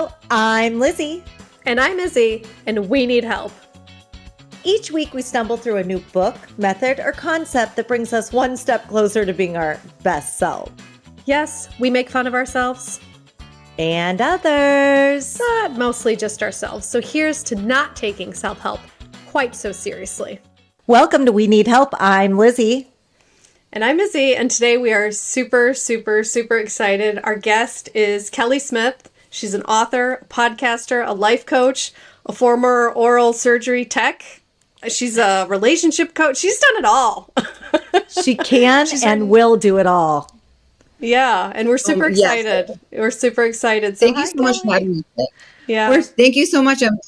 Hello, I'm Lizzy. And I'm Izzy, and we need help. Each week we stumble through a new book, method, or concept that brings us one step closer to being our best self. Yes, we make fun of ourselves. And others. But mostly just ourselves. So here's to not taking self-help quite so seriously. Welcome to We Need Help. I'm Lizzy. And I'm Izzy, and today we are super excited. Our guest is Kelly Smith. She's an author, a podcaster, a life coach, a former oral surgery tech. She's a relationship coach. She's done it all. She can and will do it all. Yeah, and we're super excited. Yes. We're super excited. So thank you so much for having me today. Yeah. Thank you so much. I'm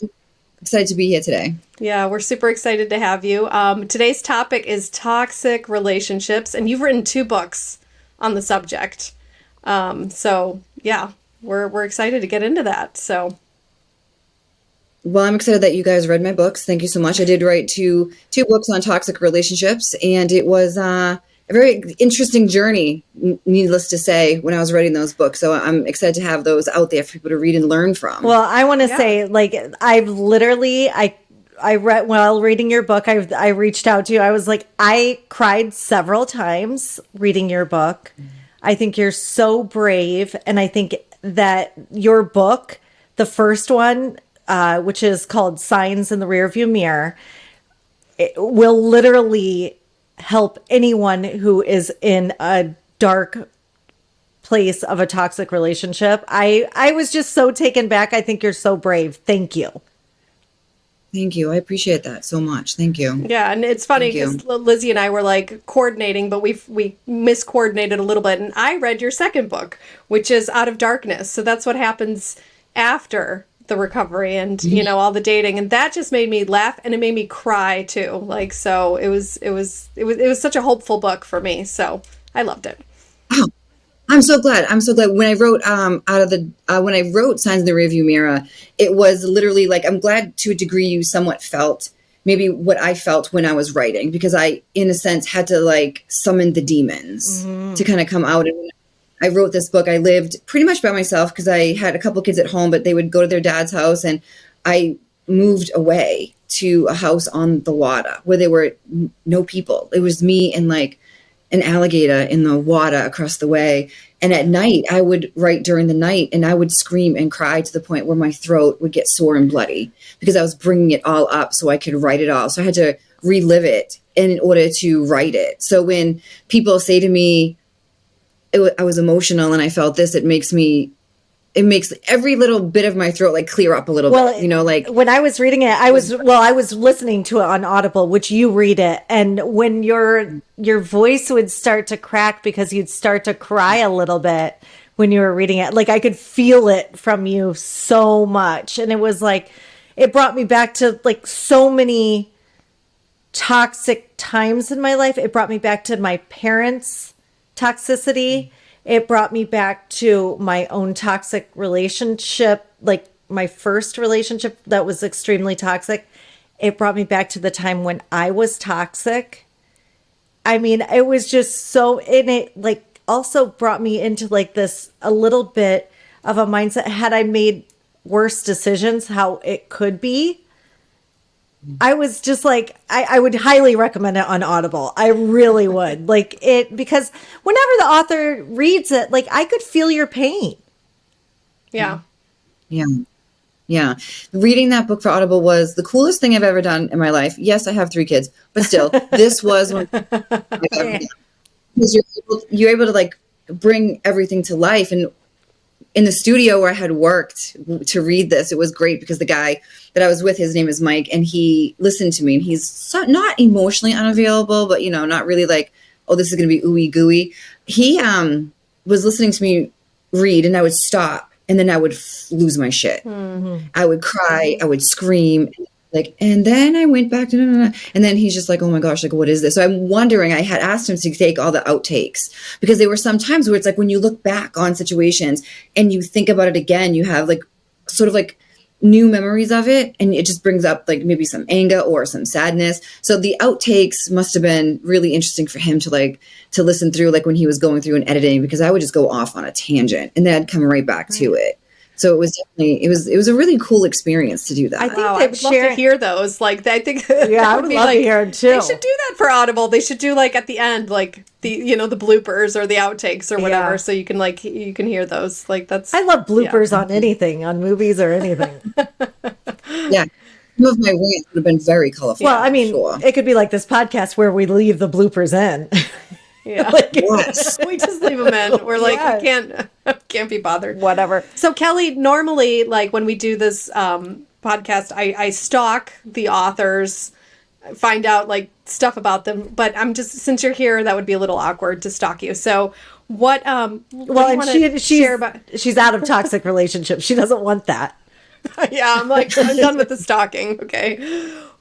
excited to be here today. Yeah, we're super excited to have you. Today's topic is toxic relationships, and you've written 2 books on the subject. So yeah, we're excited to get into that. So, well, I'm excited that you guys read my books. Thank you so much. I did write two books on toxic relationships, and it was a very interesting journey, needless to say, when I was writing those books. So I'm excited to have those out there for people to read and learn from. Well, I want to say, like, I've literally, I read, while reading your book, I reached out to you. I was like, I cried several times reading your book. I think you're so brave. And I think that your book, the first one, which is called Signs in the Rearview Mirror, it will literally help anyone who is in a dark place of a toxic relationship. I was just so taken back. I think you're so brave. Thank you. Thank you. I appreciate that so much. Thank you. Yeah, and it's funny because Lizzy and I were like coordinating, but we miscoordinated a little bit. And I read your second book, which is Out of Darkness. So that's what happens after the recovery and you know, all the dating, and that just made me laugh and it made me cry too. Like, so it was such a hopeful book for me. So I loved it. Oh, I'm so glad. When I wrote when I wrote Signs in the Rearview Mirror, it was literally like, I'm glad to a degree you somewhat felt maybe what I felt when I was writing, because I, in a sense, had to like summon the demons to kind of come out. And I wrote this book. I lived pretty much by myself because I had a couple kids at home, but they would go to their dad's house, and I moved away to a house on the water where there were no people. It was me and like an alligator in the water across the way. And at night, I would write during the night, and I would scream and cry to the point where my throat would get sore and bloody because I was bringing it all up so I could write it all. So I had to relive it in order to write it. So when people say to me, I was emotional and I felt this, it makes every little bit of my throat like clear up a little bit, you know, like when I was reading it, I was listening to it on Audible, which you read it. And when your voice would start to crack because you'd start to cry a little bit when you were reading it, like I could feel it from you so much. And it was like, it brought me back to like so many toxic times in my life. It brought me back to my parents' toxicity. It brought me back to my own toxic relationship, like my first relationship that was extremely toxic. It brought me back to the time when I was toxic. I mean, it was just so, and it like also brought me into like this, a little bit of a mindset. Had I made worse decisions, how it could be. I was just like, I would highly recommend it on Audible. I really would. Like it, because whenever the author reads it, like I could feel your pain. Yeah. Yeah. Reading that book for Audible was the coolest thing I've ever done in my life. Yes, I have 3 kids, but still, this was one because you're able to like bring everything to life. And in the studio where I had worked to read this, it was great because the guy that I was with, his name is Mike, and he listened to me, and he's not emotionally unavailable, but, you know, not really like, oh, this is going to be ooey gooey. He was listening to me read, and I would stop, and then I would lose my shit. Mm-hmm. I would cry, I would scream, like, and then I went back to, and then he's just like, oh my gosh, like, what is this? So I'm wondering, I had asked him to take all the outtakes because there were some times where it's like, when you look back on situations and you think about it again, you have like, sort of like new memories of it. And it just brings up like maybe some anger or some sadness. So the outtakes must have been really interesting for him to listen through, like when he was going through and editing, because I would just go off on a tangent and then I'd come right back to it. So it was definitely, it was a really cool experience to do that. I think Wow, that I would love to hear those. Like, I think Yeah, I would love to hear it too. They should do that for Audible. They should do like at the end, like the the bloopers or the outtakes or whatever, Yeah. so you can hear those. Like that's. I love bloopers on anything, on movies or anything. Yeah. Some of my rants would have been very colorful. Well, I mean, sure. it could be like this podcast where we leave the bloopers in. Yeah, Yes. we just leave them in. We're like, Yeah. can't be bothered. Whatever. So Kelly, normally, like when we do this podcast, I stalk the authors, find out like stuff about them. But I'm just, since you're here, that would be a little awkward to stalk you. So what? Well, what do you and wanna share about? she's out of toxic relationships. She doesn't want that. Yeah, I'm like, I'm done with the stalking. Okay.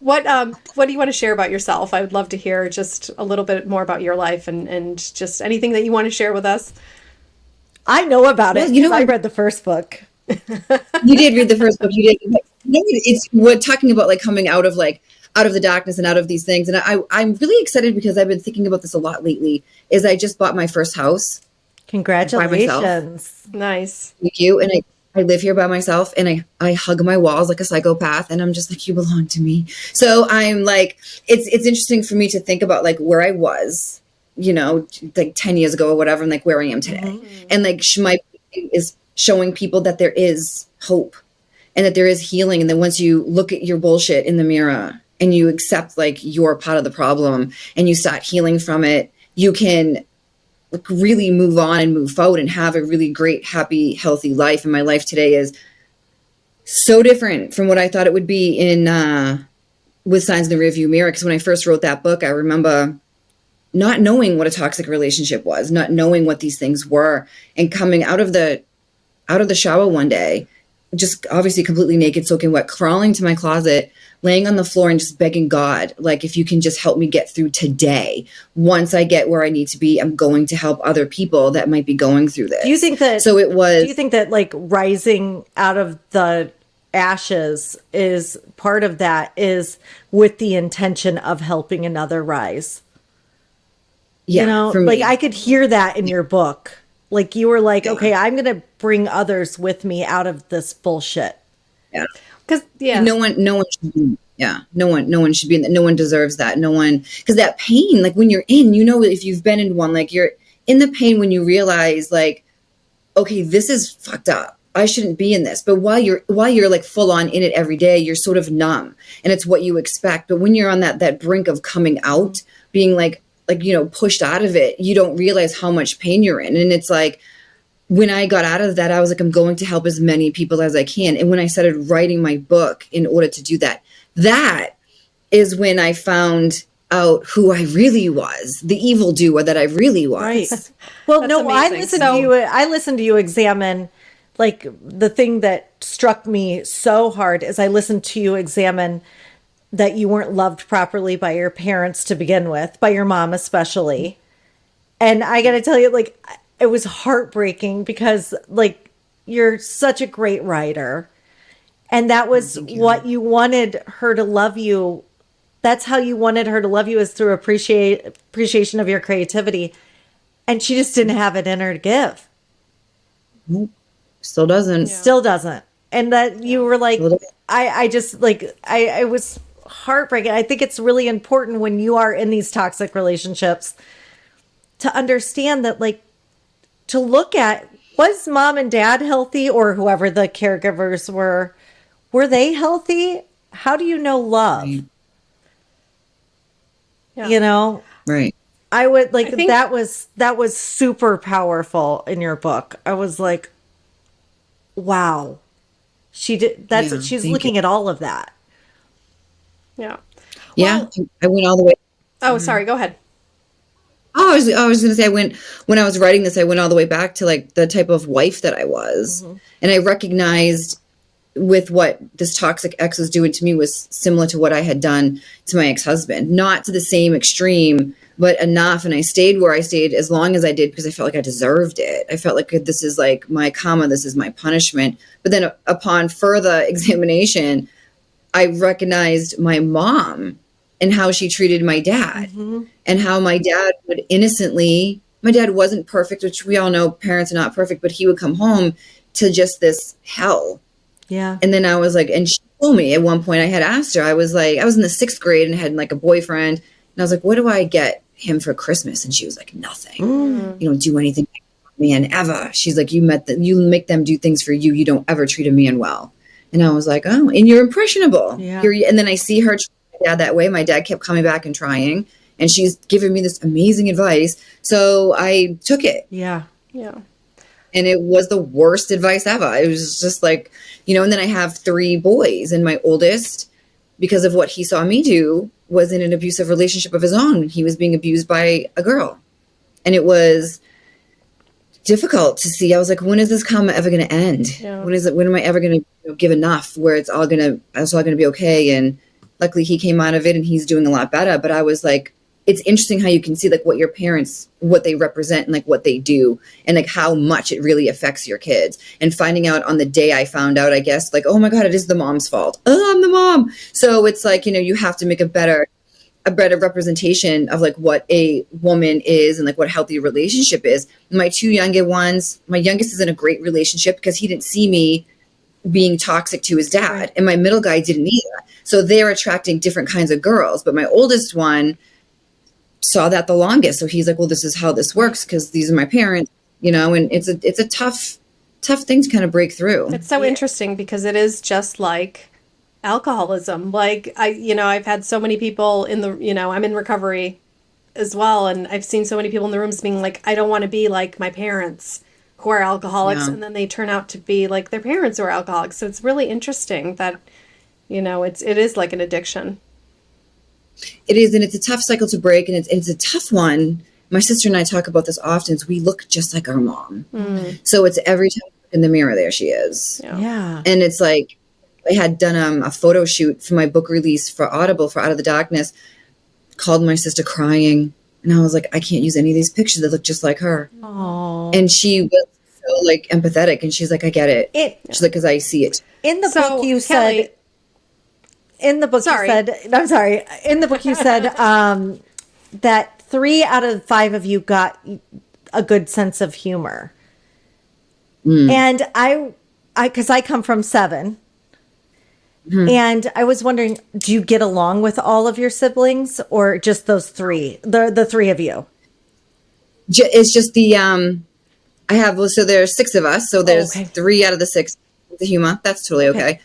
What do you want to share about yourself? I would love to hear just a little bit more about your life and just anything that you want to share with us. I know about it. Well, you know, I read the first book. You did read the first book. You did. It's we're talking about like coming out of the darkness and out of these things. And I'm really excited because I've been thinking about this a lot lately. Is I just bought my first house. Congratulations. Nice. Thank you. And I live here by myself and I hug my walls like a psychopath and I'm just like, you belong to me. So I'm like, it's interesting for me to think about like where I was, like 10 years ago or whatever, and like where I am today. Mm-hmm. And like my is showing people that there is hope and that there is healing. And then once you look at your bullshit in the mirror and you accept like you're part of the problem and you start healing from it, you can really move on and move forward and have a really great, happy, healthy life. And my life today is so different from what I thought it would be in with Signs in the Rearview Mirror. Because when I first wrote that book, I remember not knowing what a toxic relationship was, not knowing what these things were, and coming out of the shower one day, just obviously completely naked, soaking wet, crawling to my closet, laying on the floor and just begging God, like, if you can just help me get through today. Once I get where I need to be, I'm going to help other people that might be going through this. Do you think that? So it was. Do you think that like rising out of the ashes is part of that? Is with the intention of helping another rise? Yeah, for like me. I could hear that in your book. Like you were like, okay, I'm going to bring others with me out of this bullshit. Yeah. Because no one should be. Yeah, no one should be in that. No one deserves that. No one, because that pain, like when you're in, if you've been in one, like you're in the pain when you realize, like, okay, this is fucked up. I shouldn't be in this. But while you're like full on in it every day, you're sort of numb, and it's what you expect. But when you're on that brink of coming out, being like pushed out of it, you don't realize how much pain you're in, and it's like. When I got out of that, I was like, I'm going to help as many people as I can. And when I started writing my book in order to do that, that is when I found out who I really was, the evildoer that I really was. Right. Well, no, amazing. I listened to you examine, like the thing that struck me so hard is I listened to you examine that you weren't loved properly by your parents to begin with, by your mom especially. And I got to tell you, like, it was heartbreaking because like you're such a great writer and that was what you wanted her to love you. That's how you wanted her to love you, is through appreciation of your creativity. And she just didn't have it in her to give. Nope. Still doesn't. Yeah. Still doesn't. And that you were like, I just like, I was heartbreaking. I think it's really important when you are in these toxic relationships to understand that, like, to look at, was mom and dad healthy, or whoever the caregivers were they healthy? How do you know love? Right. Yeah. Right. I would like, that was super powerful in your book. I was like, wow, she did. She's looking at all of that. Yeah. Yeah. Well, I went all the way. Oh, sorry. Go ahead. Oh, I was going to say, when I was writing this, I went all the way back to like the type of wife that I was. Mm-hmm. And I recognized with what this toxic ex was doing to me was similar to what I had done to my ex-husband, not to the same extreme, but enough. And I stayed where I stayed as long as I did because I felt like I deserved it. I felt like this is like my karma. This is my punishment. But then upon further examination, I recognized my mom and how she treated my dad, mm-hmm. and how my dad would innocently, my dad wasn't perfect, which we all know parents are not perfect, but he would come home to just this hell. Yeah. And then I was like, and she told me at one point, I had asked her, I was like, I was in the 6th grade and had like a boyfriend. And I was like, what do I get him for Christmas? And she was like, nothing. You don't do anything for a man ever. She's like, you make them do things for you. You don't ever treat a man well. And I was like, oh, and you're impressionable. Yeah. And then I see her treat my dad that way. My dad kept coming back and trying, and she's giving me this amazing advice. So I took it. Yeah. Yeah. And it was the worst advice ever. It was just like, and then I have 3 boys, and my oldest, because of what he saw me do, was in an abusive relationship of his own. He was being abused by a girl. And it was difficult to see. I was like, when is this karma ever going to end? Yeah. When am I ever going to give enough where it's all going to be okay? And luckily he came out of it and he's doing a lot better. But I was like, it's interesting how you can see like what your parents, what they represent and like what they do and like how much it really affects your kids. And finding out on the day I found out, I guess, like, oh my God, it is the mom's fault. Oh, I'm the mom. So it's like, you have to make a better representation of like what a woman is and like what a healthy relationship is. My 2 younger ones, my youngest is in a great relationship because he didn't see me being toxic to his dad. Right. And my middle guy didn't either. So they're attracting different kinds of girls. But my oldest one saw that the longest. So he's like, well, this is how this works because these are my parents, and it's a tough thing to kind of break through. It's so interesting because it is just like alcoholism. Like I've had so many people in the, I'm in recovery as well. And I've seen so many people in the rooms being like, I don't want to be like my parents who are alcoholics. Yeah. And then they turn out to be like their parents who are alcoholics. So it's really interesting that, it is like an addiction. It is. And it's a tough cycle to break. And it's a tough one. My sister and I talk about this often. We look just like our mom. So it's every time I look in the mirror, there she is. Yeah. And it's like, I had done a photo shoot for my book release for Audible for Out of the Darkness, called my sister crying. And I was like, I can't use any of these pictures that look just like her. Aww. And she was so like empathetic. And she's like, I get it. She's like, because I see it. In the book you said, in the book you said that 3 out of 5 of you got a good sense of humor. And because I come from 7. And I was wondering, do you get along with all of your siblings or just those 3, the 3 of you? It's just so there's 6 of us. So there's 3 out of the 6, the humor. That's totally okay.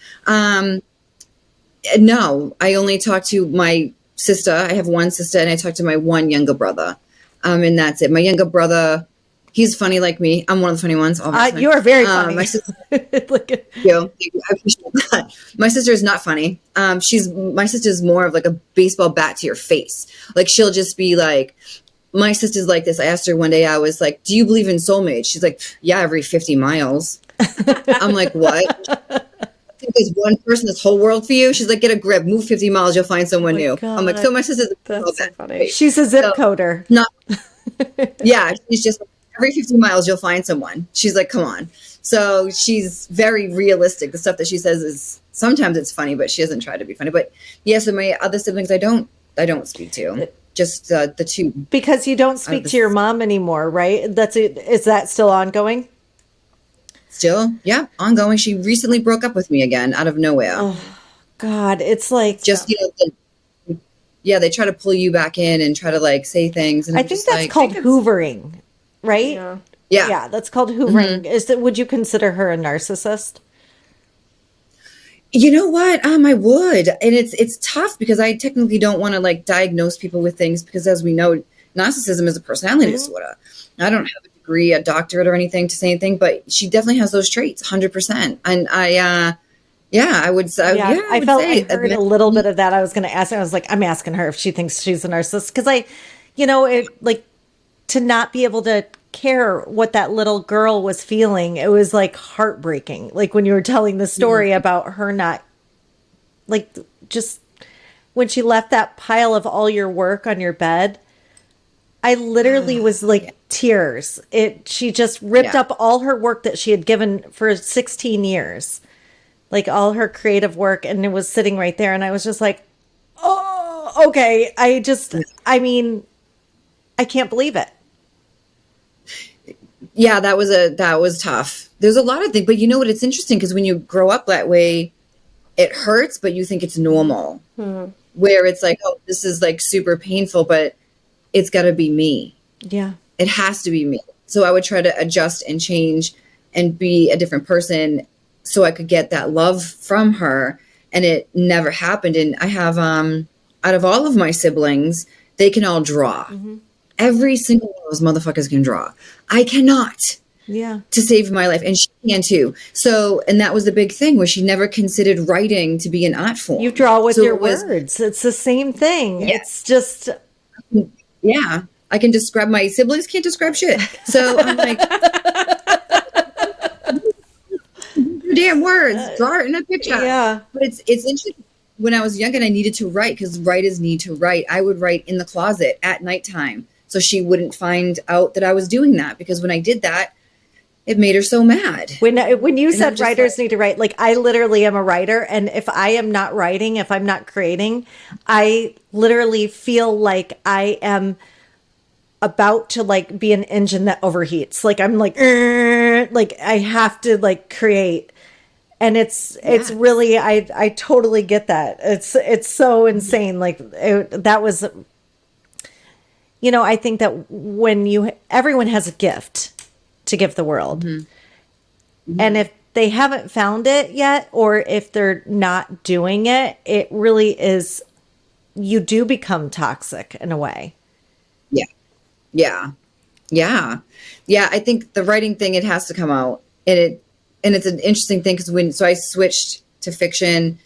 No, I only talk to my sister. I have one sister and I talk to my one younger brother. And that's it. My younger brother, he's funny like me. I'm one of the funny ones. Obviously. You are very funny. My sister, thank you. I appreciate that. My sister is not funny. My sister's more of like a baseball bat to your face. Like she'll just be like, my sister's like this. I asked her one day, I was like, do you believe in soulmates? She's like, yeah, every 50 miles. I'm like, what? There's one person, this whole world for you. She's like, get a grip, move 50 miles, you'll find someone new. God. I'm like, so my sister's so funny. She's a zip coder. Yeah, she's just every 50 miles you'll find someone. She's like, come on. So she's very realistic. The stuff that she says is sometimes it's funny, but she doesn't try to be funny. But yeah, so my other siblings I don't speak to. Just the 2. Because you don't speak to your mom anymore, right? Is that still ongoing? Still, yeah, ongoing. She recently broke up with me again out of nowhere. Oh, God, it's like just they try to pull you back in and try to like say things. And I think that's called hoovering, right? Yeah, that's called hoovering. Would you consider her a narcissist? You know what? I would, and it's tough because I technically don't want to like diagnose people with things because, as we know, narcissism is a personality disorder. I don't have a degree, a doctorate, or anything to say anything, but she definitely has those traits, 100%. And I would say, I heard a little bit of that. I was going to ask her. I was like, I'm asking her if she thinks she's a narcissist because to not be able to care what that little girl was feeling, it was like heartbreaking. Like when you were telling the story about her not, like, just when she left that pile of all your work on your bed, I literally was like tears. She just ripped up all her work that she had given for 16 years, like all her creative work, and it was sitting right there. And I was just like, oh, okay. I mean, I can't believe it. Yeah, that was tough. there's a lot of things, but you know what? It's interesting because when you grow up that way, it hurts, but you think it's normal. Where it's like, oh, this is like super painful, but it's got to be me. Yeah. It has to be me. So I would try to adjust and change and be a different person so I could get that love from her. And it never happened. And I have, out of all of my siblings, they can all draw. Every single one of those motherfuckers can draw. I cannot. Yeah. To save my life, and she can too. So, and that was the big thing, where she never considered writing to be an art form. You draw with So your words. It's the same thing. Yeah. It's just, yeah, I can describe, my siblings can't describe shit. So I'm like, damn words, draw it in a picture. Yeah. But it's interesting. When I was young and I needed to write, because writers need to write, I would write in the closet at nighttime, so she wouldn't find out that I was doing that. Because when I did that, it made her so mad. When you said just writers need to write, like, I literally am a writer, and if I am not writing, if I'm not creating, I literally feel like I am about to like be an engine that overheats. Like I'm like I have to like create. And it's really, I totally get that. It's so insane. Like that was, you know, I think that when everyone has a gift to give the world. And if they haven't found it yet, or if they're not doing it, it really is, you do become toxic in a way. Yeah. Yeah. Yeah. Yeah. I think the writing thing, it has to come out. And it's an interesting thing because so I switched to fiction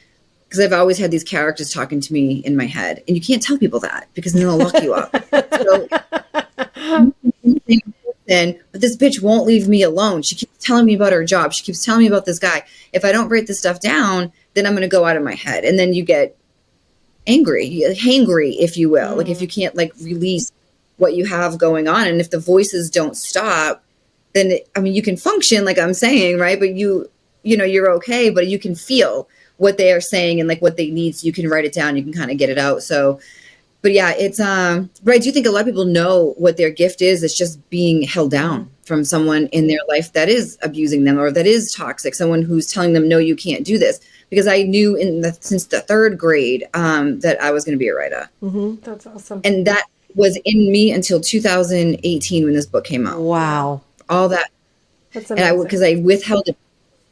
because I've always had these characters talking to me in my head, and you can't tell people that because then they'll lock you up. So, but this bitch won't leave me alone. She keeps telling me about her job. She keeps telling me about this guy. If I don't write this stuff down, then I'm going to go out of my head. And then you get hangry, if you will. Like if you can't like release what you have going on. And if the voices don't stop, then you can function like I'm saying, right? But you know, you're okay, but you can feel what they are saying and like what they need. So you can write it down. You can kind of get it out. So, but yeah, it's, but I do think a lot of people know what their gift is. It's just being held down from someone in their life that is abusing them or that is toxic. Someone who's telling them, no, you can't do this. Because I knew since the third grade, that I was going to be a writer. That's awesome. And that was in me until 2018 when this book came out. Wow. All that. That's amazing. And because I withheld it.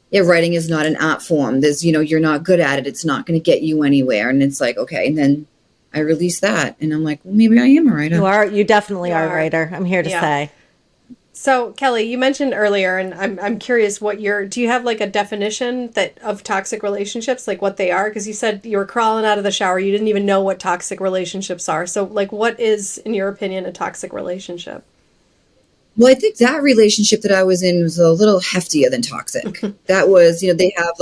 Yeah, writing is not an art form. There's, you know, you're not good at it. It's not going to get you anywhere. And it's like, okay. And then I released that and I'm like, well, maybe I am a writer. You definitely are a writer. I'm here to say. So Kelly, you mentioned earlier, and I'm curious do you have like a definition of toxic relationships, like what they are? Because you said you were crawling out of the shower. You didn't even know what toxic relationships are. So like, what is, in your opinion, a toxic relationship? Well, I think that relationship that I was in was a little heftier than toxic. That was, you know, they have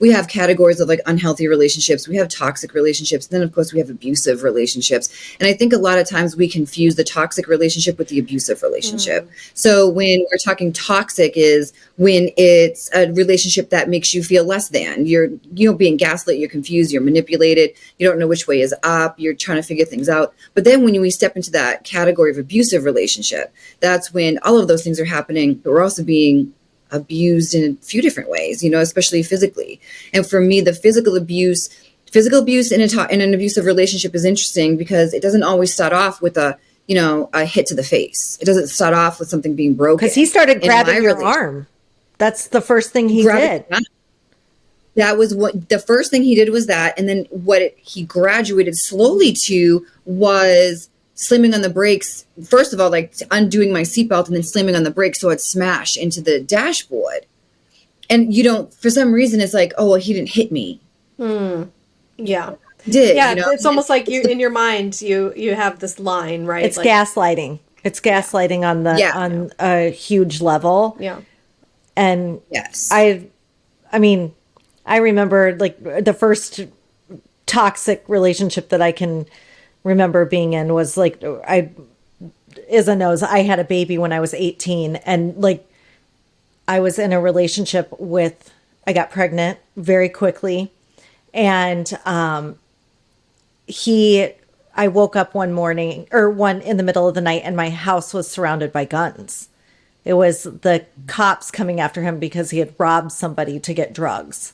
we have categories of like unhealthy relationships. We have toxic relationships. And then, of course, we have abusive relationships. And I think a lot of times we confuse the toxic relationship with the abusive relationship. So when we're talking toxic is when it's a relationship that makes you feel less than. You're, you know, being gaslit, you're confused, you're manipulated. You don't know which way is up. You're trying to figure things out. But then when we step into that category of abusive relationship, that's when all of those things are happening, but we're also being abused in a few different ways, you know, especially physically. And for me, the physical abuse in an abusive relationship is interesting because it doesn't always start off with a hit to the face. It doesn't start off with something being broken. Because he started grabbing your arm. That's the first thing he did. That was what the first thing he did was that. And then he graduated slowly to was slamming on the brakes. First of all, like undoing my seatbelt and then slamming on the brakes so I'd smash into the dashboard. And for some reason, it's like, oh, well, he didn't hit me. Yeah. Yeah, you know? It's almost like in your mind, you have this line, right? It's gaslighting. It's gaslighting on a huge level. Yeah. And yes, I remember like the first toxic relationship that I can remember being in was like, Izzy knows I had a baby when I was 18, and like I was in a relationship I got pregnant very quickly, and I woke up one morning in the middle of the night and my house was surrounded by guns. It was the cops coming after him because he had robbed somebody to get drugs.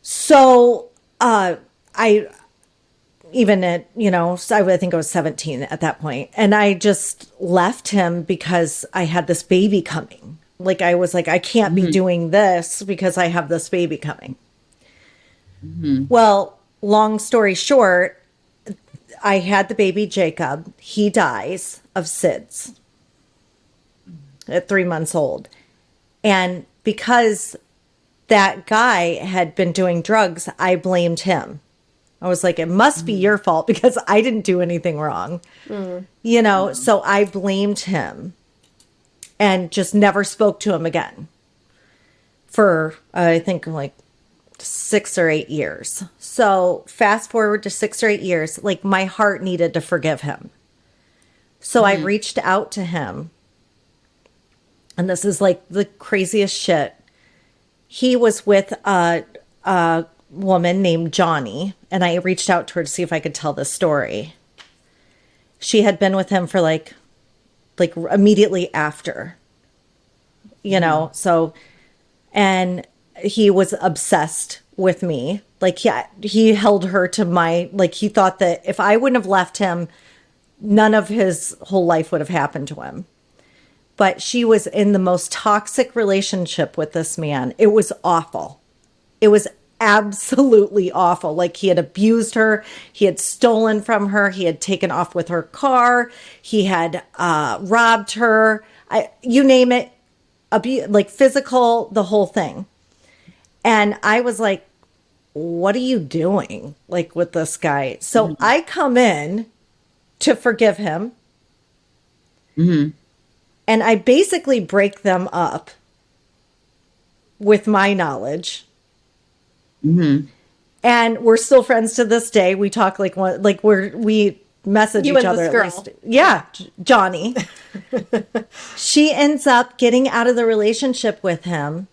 So I even at, I think I was 17 at that point, and I just left him because I had this baby coming. Like, I was like, I can't be doing this because I have this baby coming. Well, long story short, I had the baby Jacob. He dies of SIDS at 3 months old. And because that guy had been doing drugs, I blamed him. I was like, it must be your fault because I didn't do anything wrong. So I blamed him and just never spoke to him again for, I think, like 6 or 8 years. So fast forward to 6 or 8 years, like, my heart needed to forgive him. So I reached out to him. And this is like the craziest shit. He was with a woman named Johnny, and I reached out to her to see if I could tell this story. She had been with him for like immediately after, so, and he was obsessed with me. Like, he held her to he thought that if I wouldn't have left him, none of his whole life would have happened to him. But she was in the most toxic relationship with this man. It was awful. It was absolutely awful. Like, he had abused her. He had stolen from her. He had taken off with her car. He had robbed her. You name it, like physical, the whole thing. And I was like, what are you doing, like, with this guy? So I come in to forgive him. And I basically break them up with my knowledge. And we're still friends to this day. We talk we message You each and other this at girl. least. Yeah, Johnny. She ends up getting out of the relationship with him,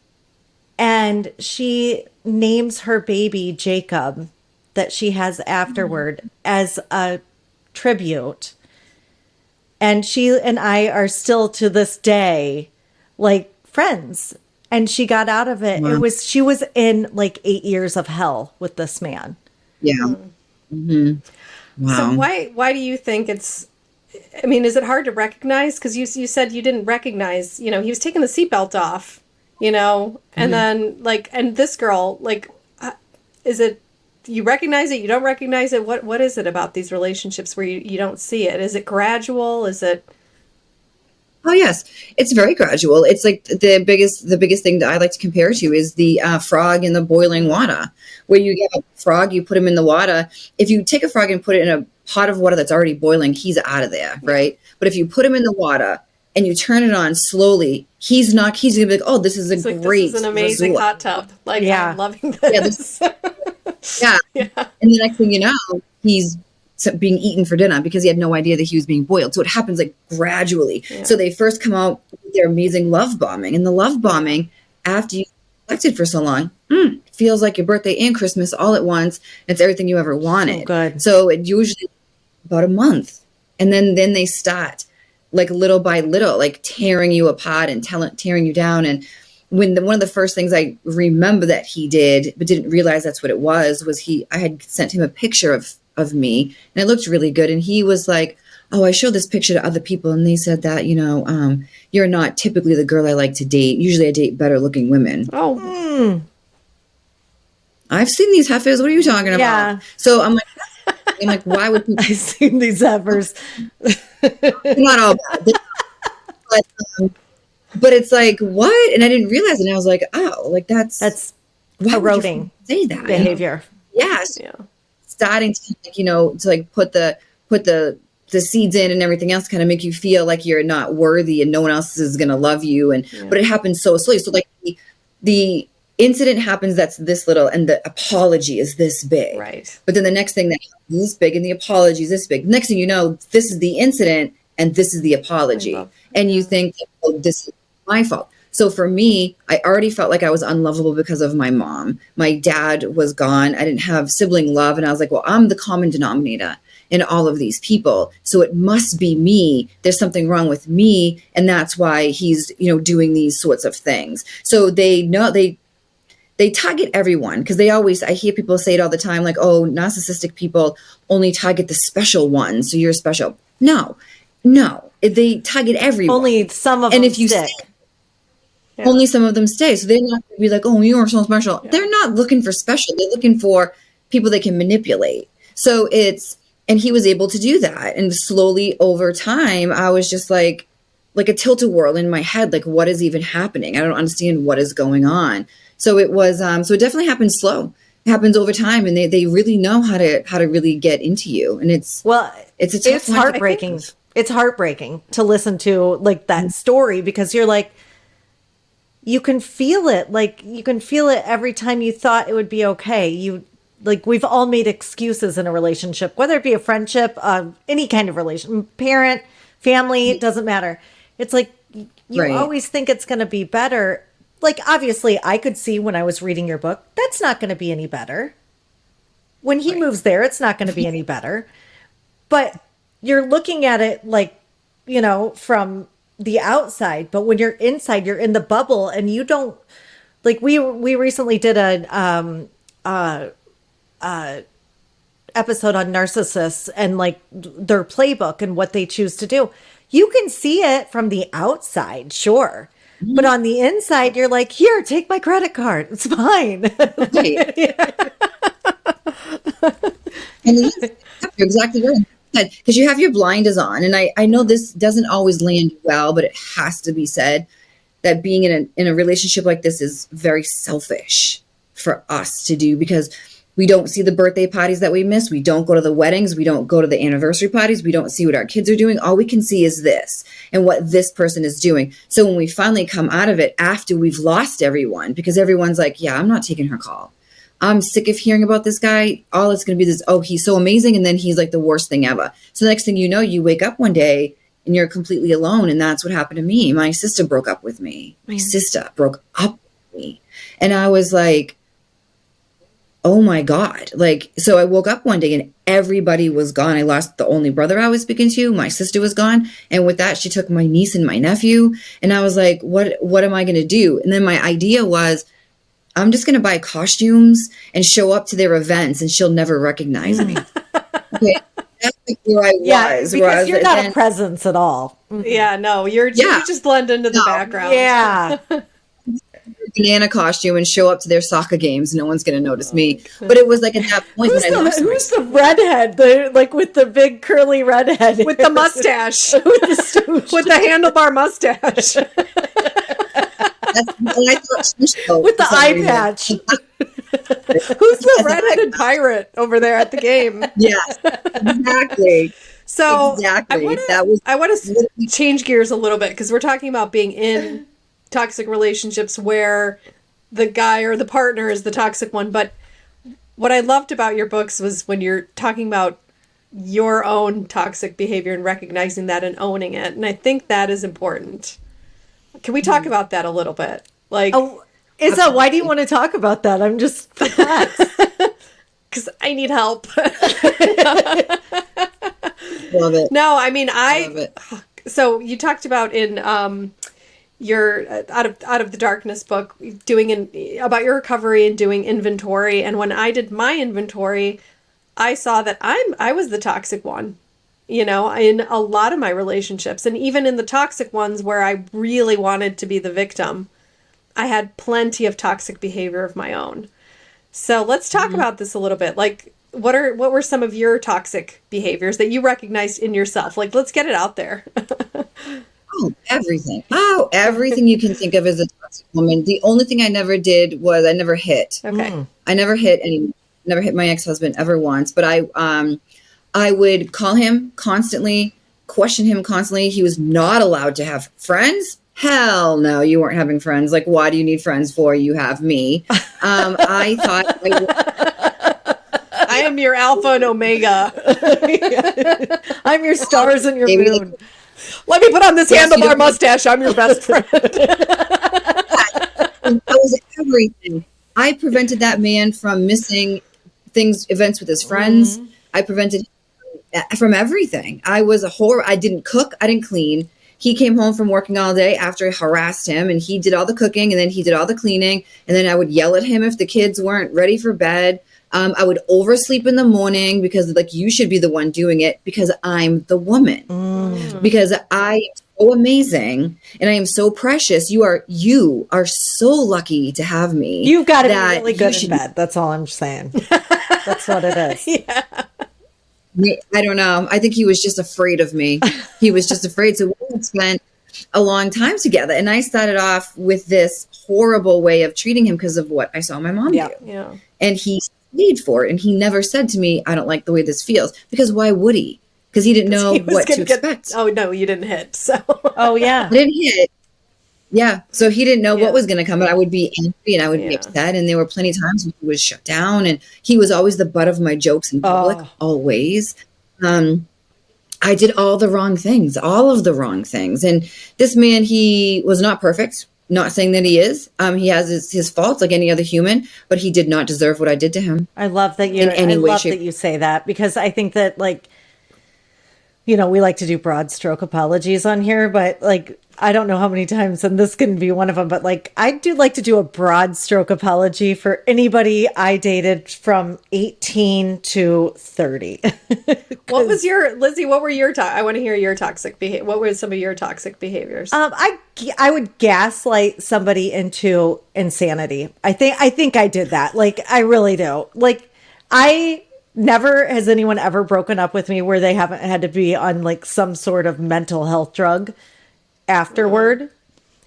and she names her baby Jacob that she has afterward as a tribute. And she and I are still to this day like friends. And she got out of it. Wow. She was in like 8 years of hell with this man. Yeah. Wow. So why do you think is it hard to recognize? Because you said you didn't recognize, he was taking the seatbelt off, and then and this girl, is it, you recognize it, you don't recognize it? What is it about these relationships where you don't see it? Is it gradual? Is it? Oh yes, it's very gradual. It's like the biggest thing that I like to compare to is the frog in the boiling water. Where you get a frog, you put him in the water. If you take a frog and put it in a pot of water that's already boiling, he's out of there, right? But if you put him in the water and you turn it on slowly, he's gonna be like, oh, this is a great, this is an amazing resort. hot tub. Yeah. I'm loving this. Yeah. And the next thing you know, he's being eaten for dinner because he had no idea that he was being boiled. So it happens like gradually. Yeah. So they first come out with their amazing love bombing. And the love bombing, after you've collected for so long, feels like your birthday and Christmas all at once. It's everything you ever wanted. So good. So it usually about a month. And then they start like little by little, like tearing you apart and tearing you down. And one of the first things I remember that he did, but didn't realize that's what it was I had sent him a picture of me, and it looked really good. And he was like, oh, I showed this picture to other people, and they said that, you're not typically the girl I like to date. Usually I date better looking women. Oh. I've seen these heifers. What are you talking about? Yeah. So I'm like, why would people? I've seen these heifers. Not all bad. But it's like, what? And I didn't realize it. And I was like, oh, like that's eroding say that behavior. Yes. Yeah. Starting to put the seeds in and everything else, kind of make you feel like you're not worthy and no one else is going to love you. But it happens so slowly. So like the incident happens that's this little, and the apology is this big. Right. But then the next thing that happens is this big, and the apology is this big. Next thing you know, this is the incident and this is the apology. And you think, oh, this is my fault. So for me, I already felt like I was unlovable because of my mom. My dad was gone. I didn't have sibling love. And I was like, well, I'm the common denominator. in all of these people. So it must be me. There's something wrong with me. And that's why he's, doing these sorts of things. So they know they target everyone, because I hear people say it all the time, like, oh, narcissistic people only target the special ones, so you're special. No, they target everyone. Only some of them stick. Only some of them stay. So they're not going to be like, oh, you are so special. Yeah. They're not looking for special. They're looking for people they can manipulate. So and he was able to do that. And slowly over time, I was just like a tilt-a-whirl in my head, like, what is even happening? I don't understand what is going on. So it was, so it definitely happens slow. It happens over time, and they really know how to really get into you. And it's heartbreaking. It's heartbreaking to listen to like that story, because you're like, you can feel it. Like, you can feel it every time you thought it would be okay. We've all made excuses in a relationship, whether it be a friendship, any kind of relation, parent, family, it doesn't matter. It's like, you always think it's going to be better. Like, obviously, I could see when I was reading your book, that's not going to be any better. When he moves there, it's not going to be any better. But you're looking at it like, from the outside. But when you're inside, you're in the bubble, and you don't, like, we recently did an episode on narcissists and like their playbook and what they choose to do. You can see it from the outside, sure. But on the inside, you're like, here, take my credit card. It's fine. And you're exactly right. Because you have your blinders on. And I know this doesn't always land well, but it has to be said that being in a relationship like this is very selfish for us to do, because we don't see the birthday parties that we miss. We don't go to the weddings. We don't go to the anniversary parties. We don't see what our kids are doing. All we can see is this and what this person is doing. So when we finally come out of it after we've lost everyone, because everyone's like, yeah, I'm not taking her call. I'm sick of hearing about this guy. All it's going to be this, oh, he's so amazing. And then he's like the worst thing ever. So the next thing you know, you wake up one day and you're completely alone. And that's what happened to me. My sister broke up with me. My sister broke up with me. And I was like, oh my God. Like, so I woke up one day and everybody was gone. I lost the only brother I was speaking to. My sister was gone. And with that, she took my niece and my nephew. And I was like, what am I going to do? And then my idea was, I'm just going to buy costumes and show up to their events and she'll never recognize me. Okay. That's like where I was. Because you're not a presence at all. Yeah, no, you just blend into the background. Yeah. Banana costume and show up to their soccer games. No one's going to notice me. But it was like at that point who's the redhead? With the big curly redhead with the mustache, with the handlebar mustache, with the eye patch. Who's the redheaded pirate over there at the game? Yes, exactly. So exactly. I want to change gears a little bit, because we're talking about being in toxic relationships where the guy or the partner is the toxic one. But what I loved about your books was when you're talking about your own toxic behavior and recognizing that and owning it. And I think that is important. Can we talk about that a little bit? Like, Izzy, why do you want to talk about that? I'm just perplexed. Because I need help. Love it. No, I mean, so you talked about in your out of the darkness book, about your recovery and doing inventory. And when I did my inventory, I saw that I was the toxic one, in a lot of my relationships. And even in the toxic ones where I really wanted to be the victim, I had plenty of toxic behavior of my own. So let's talk about this a little bit. Like, what were some of your toxic behaviors that you recognized in yourself? Like, let's get it out there. Everything. Everything you can think of as a toxic woman. The only thing I never did was I never hit. Okay. I never hit never hit my ex-husband ever once, but I would call him constantly, question him constantly. He was not allowed to have friends. Hell no, you weren't having friends. Like, why do you need friends for? You have me. I thought I am your alpha and omega. I'm your stars and your moon. Let me put on this handlebar mustache. I'm your best friend. That was everything. I prevented that man from missing events with his friends. I prevented him from from everything. I was a horror. I didn't cook. I didn't clean. He came home from working all day after I harassed him, and he did all the cooking, and then he did all the cleaning. And then I would yell at him if the kids weren't ready for bed. I would oversleep in the morning because like, you should be the one doing it because I'm the woman, because I am so amazing and I am so precious. You are so lucky to have me. You've got to be really good in bed. That's all I'm saying. That's what it is. Yeah. I don't know. I think he was just afraid of me. He was just afraid. So we had spent a long time together. And I started off with this horrible way of treating him because of what I saw my mom do. Yeah. And he paid for it. And he never said to me, I don't like the way this feels. Because why would he? Because he didn't know what to expect. Oh, no, you didn't hit. So. Oh, yeah. I didn't hit. Yeah. So he didn't know what was going to come. But I would be angry and I would be upset. And there were plenty of times when he was shut down. And he was always the butt of my jokes in public. Always. I did all the wrong things, all of the wrong things. And this man, he was not perfect. Not saying that he is. He has his faults like any other human, but he did not deserve what I did to him. I love that you say that, because I think that, like, you know, we like to do broad stroke apologies on here, but like, I don't know how many times, and this can be one of them, but like, I do like to do a broad stroke apology for anybody I dated from 18 to 30. What was Lizzy, what were I want to hear your toxic behavior. What were some of your toxic behaviors? I would gaslight somebody into insanity. I think I did that. Like, I really do. Like, never has anyone ever broken up with me where they haven't had to be on like some sort of mental health drug afterward,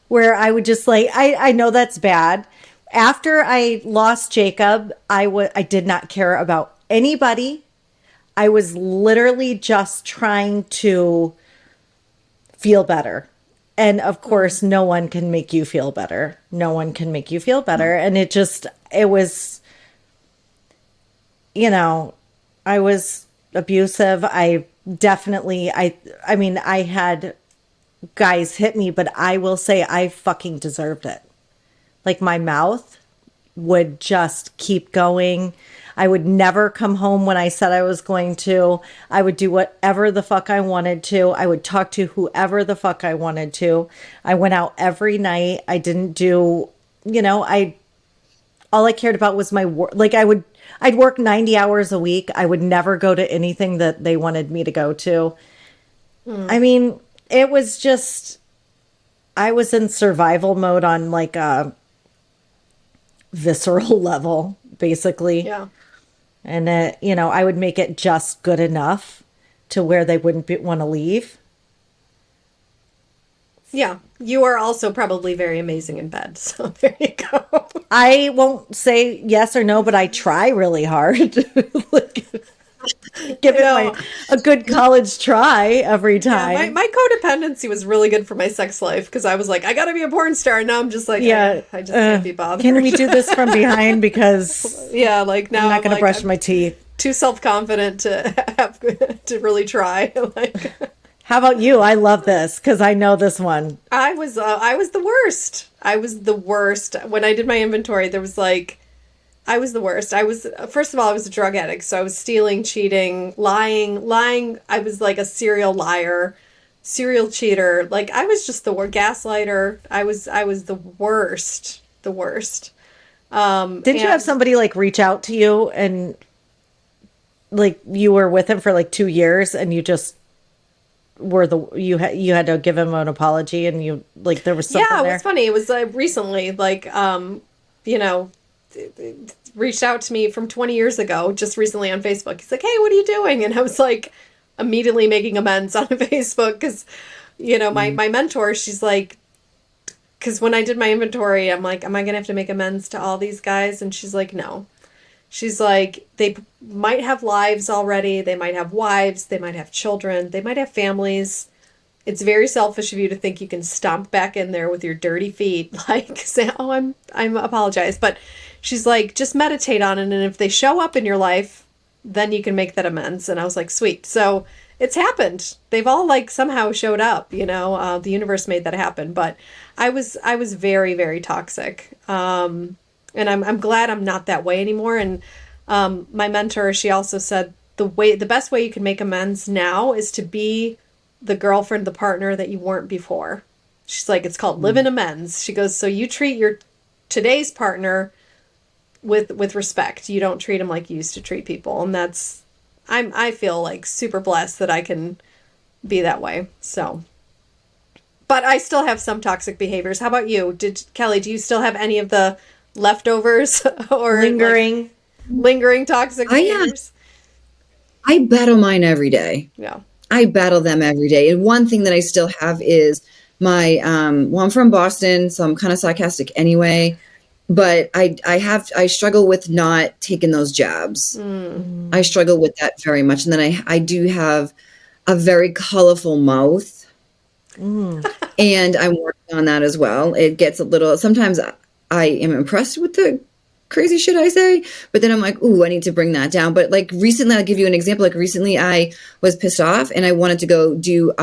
where I would just like, I know that's bad. After I lost Jacob, I did not care about anybody. I was literally just trying to feel better. And of course, no one can make you feel better. No one can make you feel better. And it was, you know, I was abusive. I mean, I had guys hit me, but I will say I fucking deserved it. Like, my mouth would just keep going. I would never come home when I said I was going to. I would do whatever the fuck I wanted to. I would talk to whoever the fuck I wanted to. I went out every night. I didn't do, you know, all I cared about was my work. Like, I'd work 90 hours a week. I would never go to anything that they wanted me to go to. I mean, it was just, I was in survival mode on like a visceral level, basically. Yeah. And, you know, I would make it just good enough to where they wouldn't want to leave. Yeah. You are also probably very amazing in bed. So there you go. I won't say yes or no, but I try really hard. Like, give it a good college try every time. Yeah, my codependency was really good for my sex life, because I was like, I gotta be a porn star. And now I'm just like, I just can't be bothered. Can we do this from behind? Because like now I'm not going to brush my teeth. Too self-confident to really try. Like, how about you? I love this because I know this one. I was the worst. I was the worst. When I did my inventory, there was like, I was the worst. First of all, I was a drug addict. So I was stealing, cheating, lying. I was like a serial liar, serial cheater. Like, I was just the gaslighter. I was the worst. The worst. Didn't you have somebody like reach out to you and like you were with him for like 2 years and you just you had to give him an apology and you like there was something it was funny. It was recently like you know, reached out to me from 20 years ago, just recently on Facebook. He's like, hey, what are you doing? And I was like, immediately making amends on Facebook because, you know, my mentor, she's like, because when I did my inventory, I'm like, am I going to have to make amends to all these guys? And she's like, no. She's like, they might have lives already. They might have wives. They might have children. They might have families. It's very selfish of you to think you can stomp back in there with your dirty feet, like say, oh, I'm apologize. But she's like, just meditate on it. And if they show up in your life, then you can make that amends. And I was like, sweet. So it's happened. They've all like somehow showed up, you know, the universe made that happen. But I was very, very toxic. And I'm glad I'm not that way anymore. And my mentor, she also said the best way you can make amends now is to be the girlfriend, the partner that you weren't before. She's like, it's called live in amends. She goes, so you treat your today's partner with respect. You don't treat him like you used to treat people. And I feel like super blessed that I can be that way. So, but I still have some toxic behaviors. How about you? Kelly, do you still have any of the leftovers or lingering toxic behaviors? I battle mine every day. Yeah. I battle them every day. And one thing that I still have is my, I'm from Boston, so I'm kind of sarcastic anyway, but I struggle with not taking those jabs. I struggle with that very much. And then I do have a very colorful mouth, and I'm working on that as well. It gets a little, sometimes I am impressed with the crazy shit I say, but then I'm like, ooh, I need to bring that down. But like recently, I'll give you an example. Like recently I was pissed off and I wanted to go do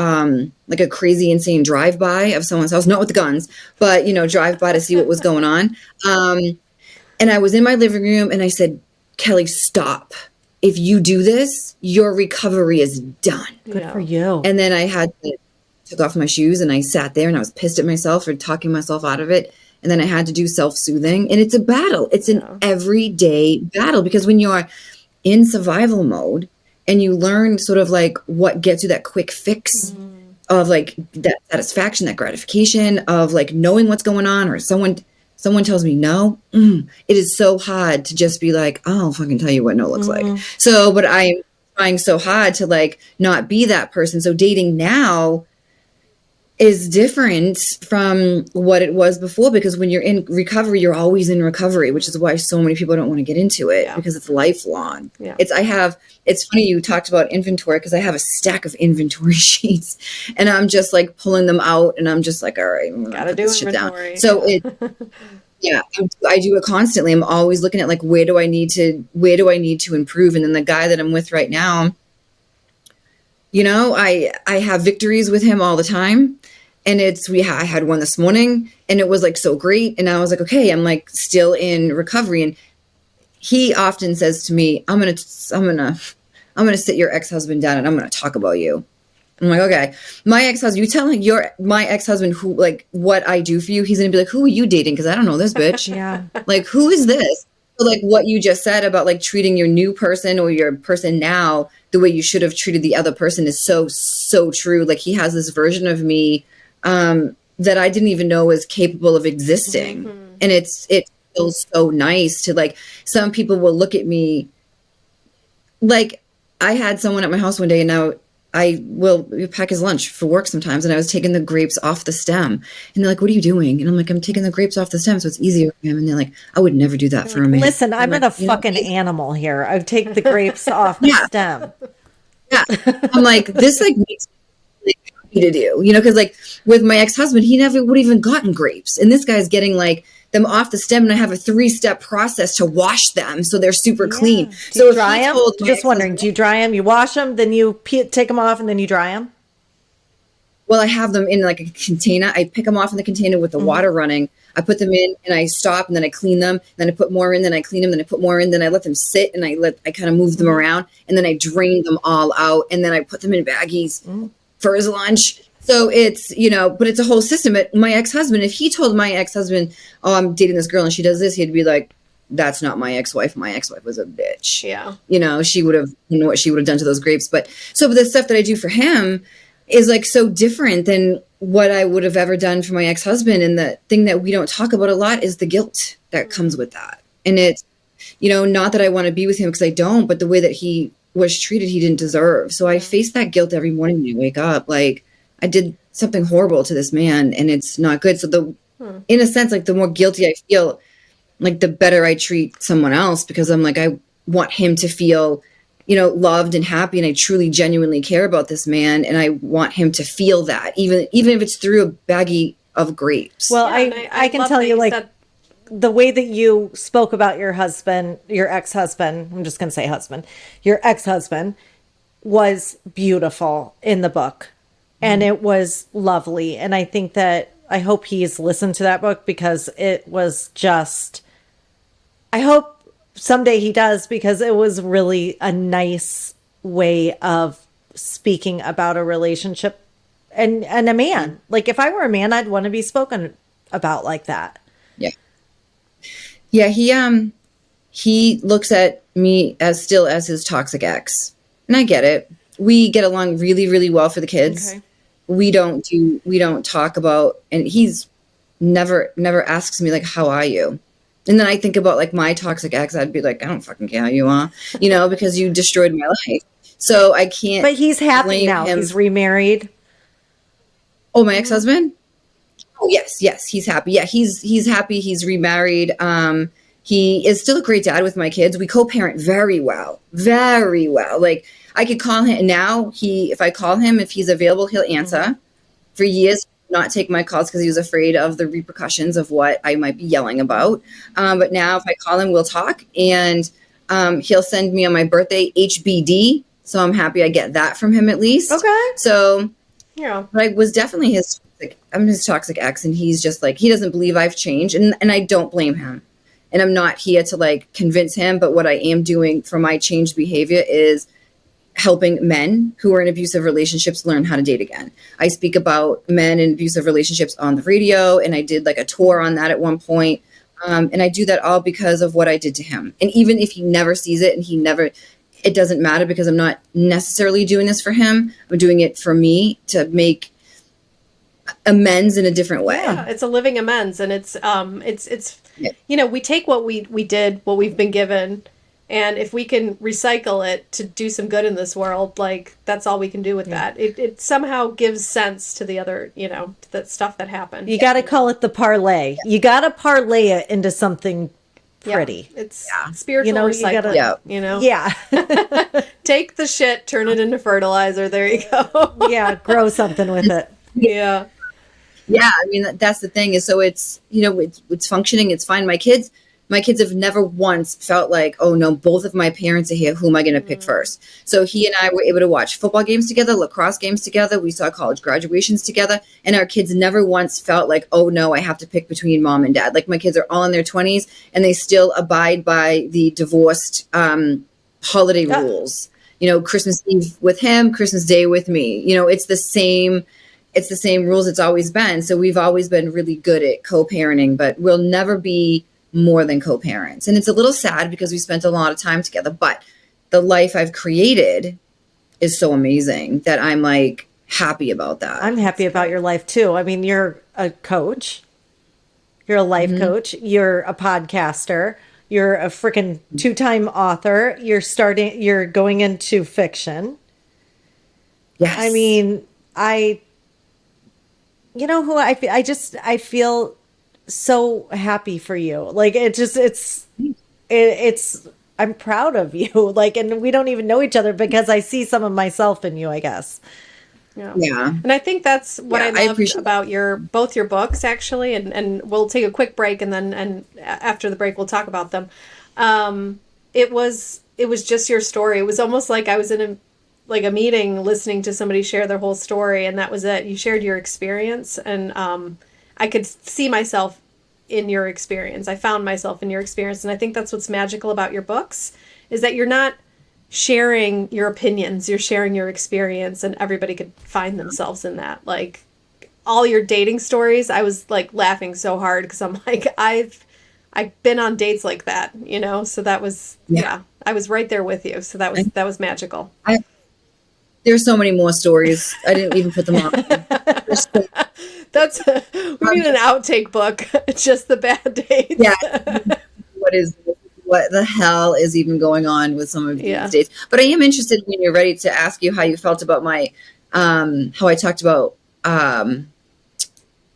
like a crazy insane drive-by of someone's house, not with the guns, but drive-by to see what was going on. And I was in my living room and I said, Kelly, stop. If you do this, your recovery is done. Good for you. And then I took off my shoes and I sat there and I was pissed at myself for talking myself out of it. And then I had to do self-soothing, and it's a battle. It's an everyday battle, because when you're in survival mode and you learn sort of like what gets you that quick fix of like that satisfaction, that gratification of like knowing what's going on, or someone tells me no, it is so hard to just be like, oh, I'll fucking tell you what no looks like. So, but I'm trying so hard to like not be that person. So dating now is different from what it was before, because when you're in recovery, you're always in recovery, which is why so many people don't want to get into it, because it's lifelong. It's funny you talked about inventory, because I have a stack of inventory sheets and I'm just like pulling them out and I'm just like, all right, I'm gonna put this shit down. So I do it constantly. I'm always looking at like, where do I need to improve? And then the guy that I'm with right now, I have victories with him all the time. And I had one this morning and it was like so great. And I was like, okay, I'm like still in recovery. And he often says to me, I'm going to sit your ex-husband down and I'm going to talk about you. I'm like, okay, my ex-husband, you telling my ex-husband who, like, what I do for you, he's going to be like, who are you dating? Cause I don't know this bitch. Like, who is this? So like what you just said about like treating your new person or your person now the way you should have treated the other person is so, so true. Like he has this version of me that I didn't even know was capable of existing. And it feels so nice to like, some people will look at me like, I had someone at my house one day and now I will pack his lunch for work sometimes. And I was taking the grapes off the stem and they're like, what are you doing? And I'm like, I'm taking the grapes off the stem so it's easier for him. And they're like, I would never do that for a man. Listen, I'm not a fucking animal here. I take the grapes off the stem. I'm like, this like makes me happy to do, because like with my ex-husband, he never would even gotten grapes. And this guy's getting like them off the stem and I have a 3-step process to wash them so they're super clean. So dry them? Just wondering, do you dry them? You wash them, then you take them off and then you dry them? Well, I have them in like a container. I pick them off in the container with the water running. I put them in and I stop and then I clean them. Then I put more in, then I clean them, then I put more in, then I let them sit and I kind of move them around and then I drain them all out and then I put them in baggies for his lunch. So it's, but it's a whole system. My ex-husband, if he told my ex-husband, oh, I'm dating this girl and she does this, he'd be like, that's not my ex-wife. My ex-wife was a bitch. Yeah. She would have, what she would have done to those grapes. But so the stuff that I do for him is like so different than what I would have ever done for my ex-husband. And the thing that we don't talk about a lot is the guilt that comes with that. And it's, not that I want to be with him because I don't, but the way that he was treated, he didn't deserve. So I face that guilt every morning when I wake up. Like, I did something horrible to this man and it's not good. So in a sense, like the more guilty I feel, like the better I treat someone else, because I'm like, I want him to feel, loved and happy. And I truly, genuinely care about this man. And I want him to feel that even if it's through a baggie of grapes. Well, I can tell you, like, the way that you spoke about your husband, your ex-husband, I'm just going to say husband, your ex-husband was beautiful in the book. And it was lovely. And I think that I hope he's listened to that book because it was just, I hope someday he does, because it was really a nice way of speaking about a relationship and a man. Like if I were a man, I'd want to be spoken about like that. Yeah. Yeah. He looks at me as still as his toxic ex. And I get it. We get along really, really well for the kids. Okay. We don't talk about, and he's never asks me like, how are you? And then I think about like my toxic ex, I'd be like, I don't fucking care how you are, because you destroyed my life. So I can't. But he's happy blame now. him. He's remarried. Oh, my ex-husband? Oh, yes, he's happy. Yeah, he's happy. He's remarried. He is still a great dad with my kids. We co-parent very well, very well. Like I could call him now. If I call him, if he's available, he'll answer. For years, not take my calls because he was afraid of the repercussions of what I might be yelling about. But now if I call him, we'll talk, and he'll send me on my birthday HBD. So I'm happy I get that from him at least. Okay. So Yeah. but I was definitely I'm his toxic ex, and he's just like, he doesn't believe I've changed, and I don't blame him. And I'm not here to like convince him, but what I am doing for my changed behavior is helping men who are in abusive relationships learn how to date again. I speak about men in abusive relationships on the radio, and I did like a tour on that at one point. And I do that all because of what I did to him. And even if he never sees it and it doesn't matter, because I'm not necessarily doing this for him. I'm doing it for me to make amends in a different way. Yeah, it's a living amends, and it's Yeah. we take what we did, what we've been given, and if we can recycle it to do some good in this world, like that's all we can do with that. It somehow gives sense to the other, to that stuff that happened. You got to call it the parlay. You got to parlay it into something pretty. Yeah, it's spiritual You recycling. gotta- Yeah. Take the shit, turn it into fertilizer. There you go. Yeah. Grow something with it. Yeah. Yeah, I mean that's the thing is, so it's it's functioning, it's fine. My kids have never once felt like, oh no, both of my parents are here, who am I going to pick first? So he and I were able to watch football games together, lacrosse games together, we saw college graduations together, and our kids never once felt like, oh no, I have to pick between mom and dad. Like my kids are all in their 20s and they still abide by the divorced holiday rules. Christmas Eve with him, Christmas Day with me. It's the same rules it's always been. So we've always been really good at co-parenting, but we'll never be more than co-parents. And it's a little sad because we spent a lot of time together, but the life I've created is so amazing that I'm like happy about that. I'm happy about your life too. I mean, you're a coach. You're a life coach. You're a podcaster. You're a freaking 2-time author. You're going into fiction. Yes. I mean, I feel so happy for you. Like I'm proud of you. Like, and we don't even know each other because I see some of myself in you, I guess. Yeah. And I think that's what I loved appreciate about both your books, actually. And we'll take a quick break, and after the break, we'll talk about them. It was just your story. It was almost like I was in a meeting listening to somebody share their whole story, and that was it. You shared your experience, and I could see myself in your experience. I found myself in your experience, and I think that's what's magical about your books, is that you're not sharing your opinions, you're sharing your experience, and everybody could find themselves in that. Like all your dating stories, I was like laughing so hard because I'm like, I've been on dates like that, so that was I was right there with you, so that was magical. There's so many more stories. I didn't even put them on. We need an outtake book. Just the bad dates. Yeah. What the hell is even going on with some of these days? But I am interested when you're ready to ask you how you felt about my, how I talked about my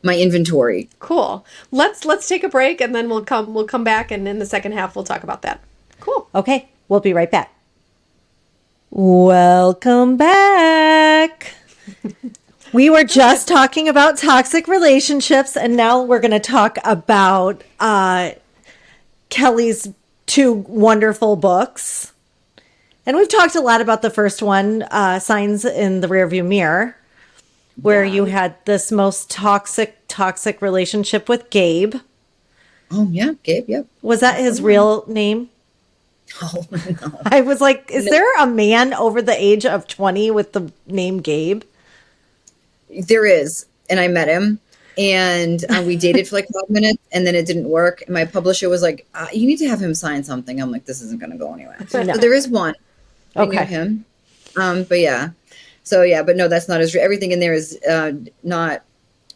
inventory. Cool. Let's take a break, and then we'll come back, and in the second half we'll talk about that. Cool. Okay. We'll be right back. Welcome back. We were just talking about toxic relationships, and now we're going to talk about Kelly's 2 wonderful books. And we've talked a lot about the first one, Signs in the Rearview Mirror, where you had this most toxic relationship with Gabe. Oh, yeah, Gabe, yep. Was that his real name? Oh, no. I was like, is there a man over the age of 20 with the name Gabe? There is, and I met him, and we dated for like 5 minutes, and then it didn't work. And my publisher was like, "You need to have him sign something." I'm like, "This isn't going to go anywhere." No. So there is one. I knew Okay. him, but yeah. So yeah, but no, that's not as everything in there is not.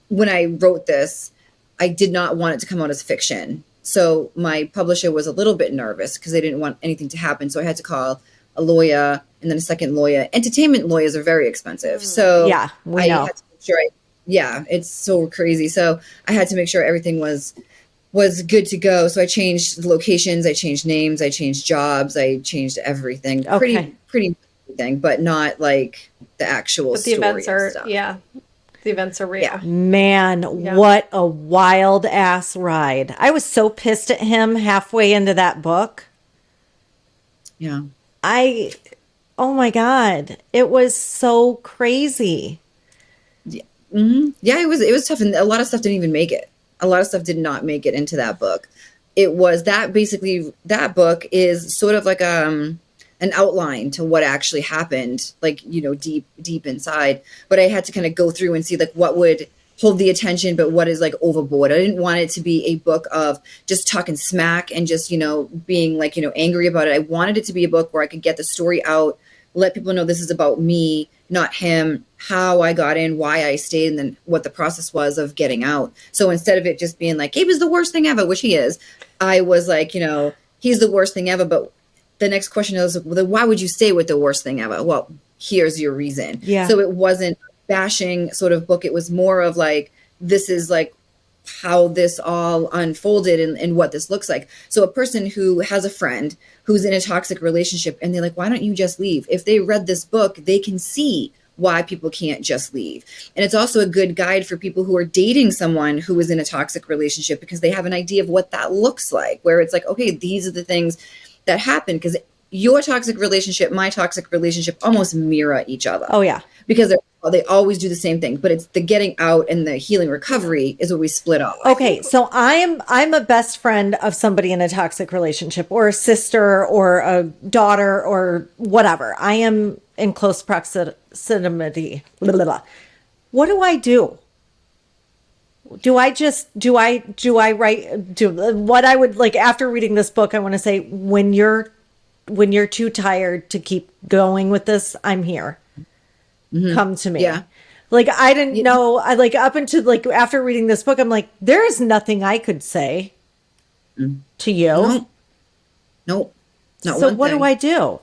When I wrote this, I did not want it to come out as fiction. So my publisher was a little bit nervous because they didn't want anything to happen. So I had to call a lawyer and then a second lawyer. Entertainment lawyers are very expensive. So Yeah, we know. had to make sure yeah, it's so crazy. So I had to make sure everything was good to go. So I changed locations, I changed names, I changed jobs, I changed everything. Okay. Pretty everything, but not like the actual But the story events and are, stuff. yeah, the events are real. Yeah. Man, Yeah. what a wild ass ride. I was so pissed at him halfway into that book. Yeah. Oh my God, it was so crazy. Yeah, it was tough, and a lot of stuff didn't even make it. A lot of stuff did not make it into that book. It was that basically that book is sort of like an outline to what actually happened, like deep inside. But I had to kind of go through and see like what would hold the attention, but what is like overboard. I didn't want it to be a book of just talking smack and just being like angry about it. I wanted it to be a book where I could get the story out, let people know this is about me, not him, how I got in, why I stayed, and then what the process was of getting out. So instead of it just being like, Gabe is the worst thing ever, which he is, I was like, he's the worst thing ever. But the next question is, well, then why would you stay with the worst thing ever? Well, here's your reason. Yeah. So it wasn't a bashing sort of book. It was more of like, this is like how this all unfolded and what this looks like. So a person who has a friend who's in a toxic relationship and they're like, why don't you just leave? If they read this book, they can see why people can't just leave. And it's also a good guide for people who are dating someone who is in a toxic relationship because they have an idea of what that looks like, where it's like, okay, these are the things that happen, because your toxic relationship, my toxic relationship almost mirror each other. Oh yeah. Because they always do the same thing, but it's the getting out and the healing recovery is what we split off. Okay, so I'm a best friend of somebody in a toxic relationship, or a sister, or a daughter, or whatever. I am in close proximity. Blah, blah, blah. What do I do? Do I write what I would like after reading this book? I want to say, when you're too tired to keep going with this, I'm here. Mm-hmm. Come to me. Yeah. Like, I didn't know, I like up until like after reading this book, I'm like, there is nothing I could say to you. Nope. Not so one what thing. do I do?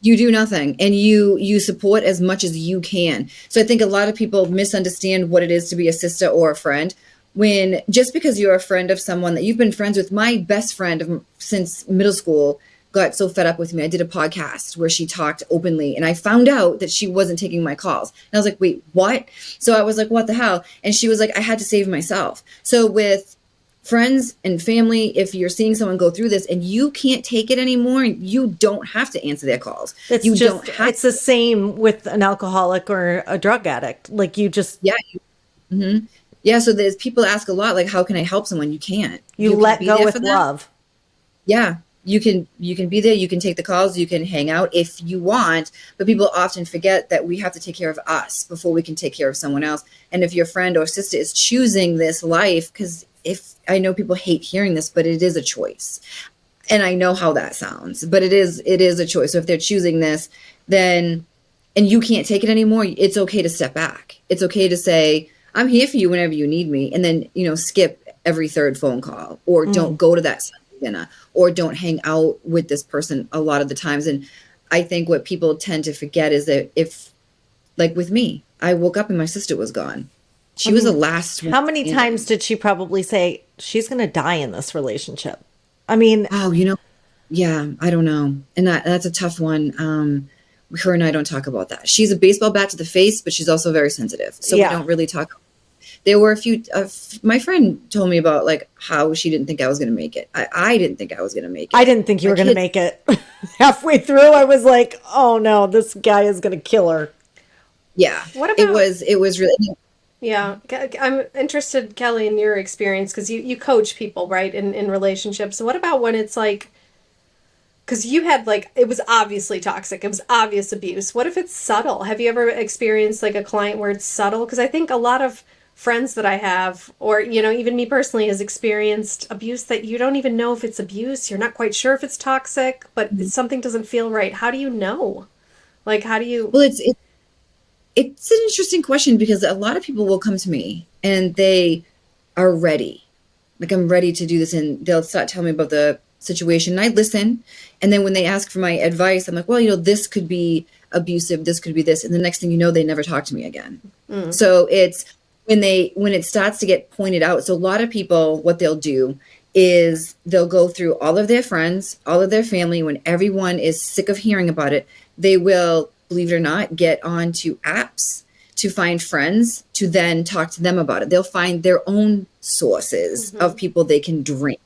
You do nothing, and you support as much as you can. So I think a lot of people misunderstand what it is to be a sister or a friend. When just because you're a friend of someone that you've been friends with, my best friend since middle school got so fed up with me. I did a podcast where she talked openly, and I found out that she wasn't taking my calls. And I was like, wait, what? So I was like, what the hell? And she was like, I had to save myself. So with friends and family, if you're seeing someone go through this and you can't take it anymore, you don't have to answer their calls. It's the same with an alcoholic or a drug addict. Like, you just, yeah. Mm-hmm. Yeah. So there's people ask a lot, like, how can I help someone? You can't. You let go with love. Yeah. You can be there. You can take the calls. You can hang out if you want. But people often forget that we have to take care of us before we can take care of someone else. And if your friend or sister is choosing this life, because I know people hate hearing this, but it is a choice. And I know how that sounds, but it is a choice. So if they're choosing this, then, and you can't take it anymore, it's okay to step back. It's okay to say, I'm here for you whenever you need me. And then, skip every third phone call, or don't go to that Sunday dinner, or don't hang out with this person a lot of the times. And I think what people tend to forget is that if, like with me, I woke up and my sister was gone. She was the last one. How many times did she probably say she's going to die in this relationship? I mean, oh, yeah, I don't know. And that's a tough one. Her and I don't talk about that. She's a baseball bat to the face, but she's also very sensitive. So yeah. We don't really talk. There were a few, my friend told me about like how she didn't think I was going to make it. I didn't think I was going to make it. I didn't think you were going to make it. Halfway through, I was like, oh no, this guy is going to kill her. Yeah. What about, it was really. Yeah, I'm interested, Kelly, in your experience, because you coach people, right, in relationships. So what about when it's like because you had like, it was obviously toxic. It was obvious abuse. What if it's subtle? Have you ever experienced like a client where it's subtle? Because I think a lot of friends that I have, or, you know, even me personally, has experienced abuse that you don't even know if it's abuse. You're not quite sure if it's toxic, but something doesn't feel right. How do you know? Like, how do you? Well, it's an interesting question because a lot of people will come to me and they are ready. Like, I'm ready to do this, and they'll start telling me about the situation. And I listen, and then when they ask for my advice, I'm like, well, you know, this could be abusive, this could be this, and the next thing you know, they never talk to me again. So it's when it starts to get pointed out. So a lot of people, what they'll do is they'll go through all of their friends, all of their family. When everyone is sick of hearing about it, they will, believe it or not, get onto apps to find friends to then talk to them about it. They'll find their own sources of people they can drink,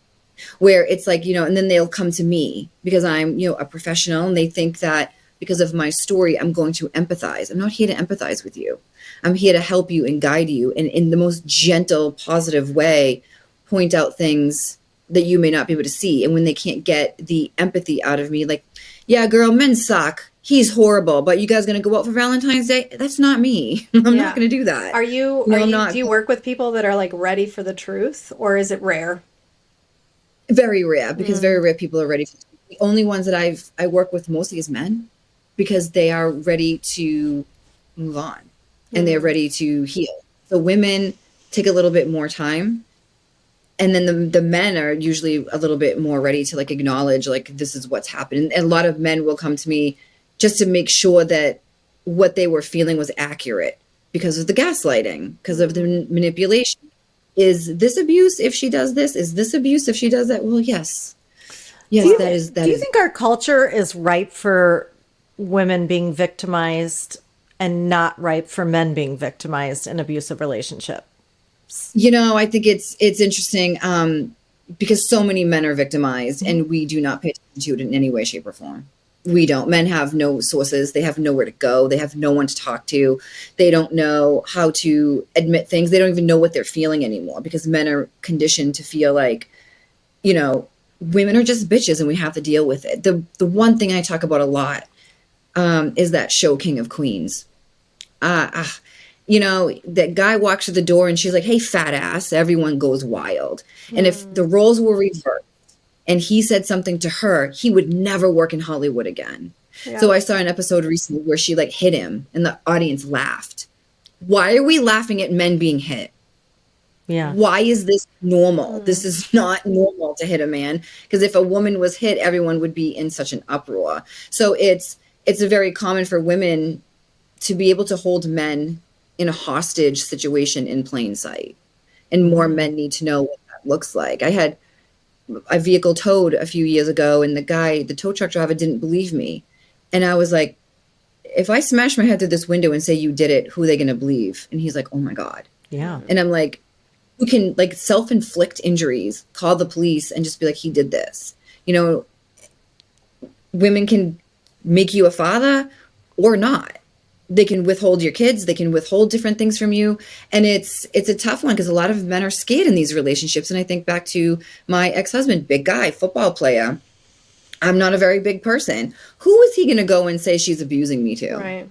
where it's like, you know, and then they'll come to me because I'm, you know, a professional, and they think that because of my story, I'm going to empathize. I'm not here to empathize with you. I'm here to help you and guide you, and in the most gentle, positive way, point out things that you may not be able to see. And when they can't get the empathy out of me, like, yeah, girl, men suck. He's horrible, but you guys going to go out for Valentine's Day? That's not me. I'm not going to do that. Are you, No, are I'm you, not. do you work with people that are like ready for the truth, or is it rare? Very rare, because very rare people are ready. The only ones that I work with mostly is men, because they are ready to move on and they're ready to heal. So women take a little bit more time. And then the men are usually a little bit more ready to like acknowledge, like, this is what's happened. And a lot of men will come to me just to make sure that what they were feeling was accurate because of the gaslighting, because of the manipulation. Is this abuse if she does this? Is this abuse if she does that? Well, yes. Yes, Do you think our culture is ripe for women being victimized and not ripe for men being victimized in abusive relationships? You know, I think it's interesting because so many men are victimized and we do not pay attention to it in any way, shape, or form. We don't. Men have no sources. They have nowhere to go. They have no one to talk to. They don't know how to admit things. They don't even know what they're feeling anymore because men are conditioned to feel like, you know, women are just bitches and we have to deal with it. The one thing I talk about a lot is that show King of Queens. You know, that guy walks through the door and she's like, hey, fat ass, everyone goes wild. And if the roles were reversed and he said something to her, he would never work in Hollywood again. Yeah. So I saw an episode recently where she like hit him and the audience laughed. Why are we laughing at men being hit? Yeah. Why is this normal? This is not normal to hit a man. Because if a woman was hit, everyone would be in such an uproar. So it's very common for women to be able to hold men in a hostage situation in plain sight. And more men need to know what that looks like. I had a vehicle towed a few years ago and the tow truck driver didn't believe me. And I was like, if I smash my head through this window and say you did it, who are they going to believe? And he's like, oh my God. Yeah. And I'm like, who can like self-inflict injuries, call the police and just be like, he did this. You know, women can make you a father or not. They can withhold your kids. They can withhold different things from you. And it's a tough one because a lot of men are scared in these relationships. And I think back to my ex-husband, big guy, football player. I'm not a very big person. Who is he going to go and say she's abusing me to? Right.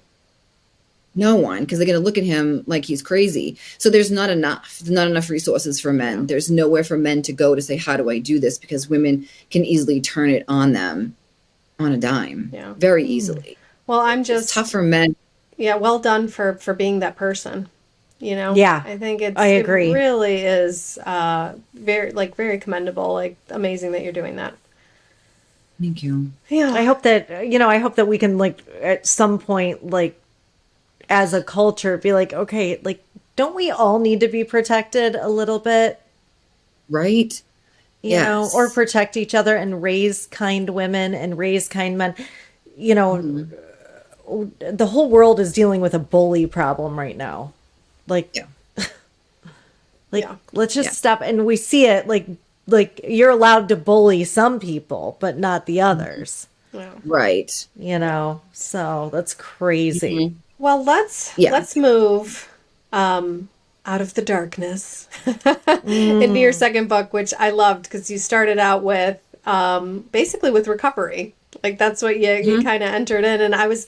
No one, because they're going to look at him like he's crazy. So there's not enough. There's not enough resources for men. There's nowhere for men to go to say, how do I do this? Because women can easily turn it on them on a dime very easily. Well, it's tough for men. Yeah, well done for being that person. You know, yeah, I think I agree. It really is very commendable. Like amazing that you're doing that. Thank you. Yeah, I hope that we can like at some point like as a culture be like, okay, like don't we all need to be protected a little bit, right? You know, or protect each other and raise kind women and raise kind men. You know. The whole world is dealing with a bully problem right now. Like, let's just stop. And we see it like you're allowed to bully some people, but not the others. Yeah. Right. You know, so that's crazy. Mm-hmm. Well, let's move out of the darkness into your second book, which I loved because you started out with basically with recovery. Like that's what you kind of entered in. And I was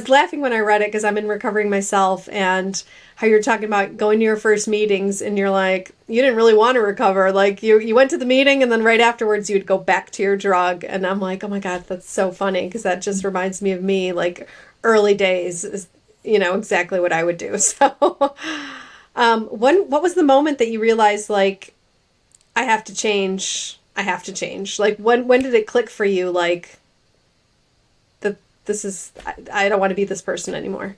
laughing when I read it because I'm in recovering myself, and how you're talking about going to your first meetings and you're like, you didn't really want to recover. Like you went to the meeting and then right afterwards you'd go back to your drug. And I'm like, oh my God, that's so funny, because that just reminds me of me, like early days is, exactly what I would do. So what was the moment that you realized, like, I have to change? I have to change. Like when did it click for you? Like that this is, I don't want to be this person anymore.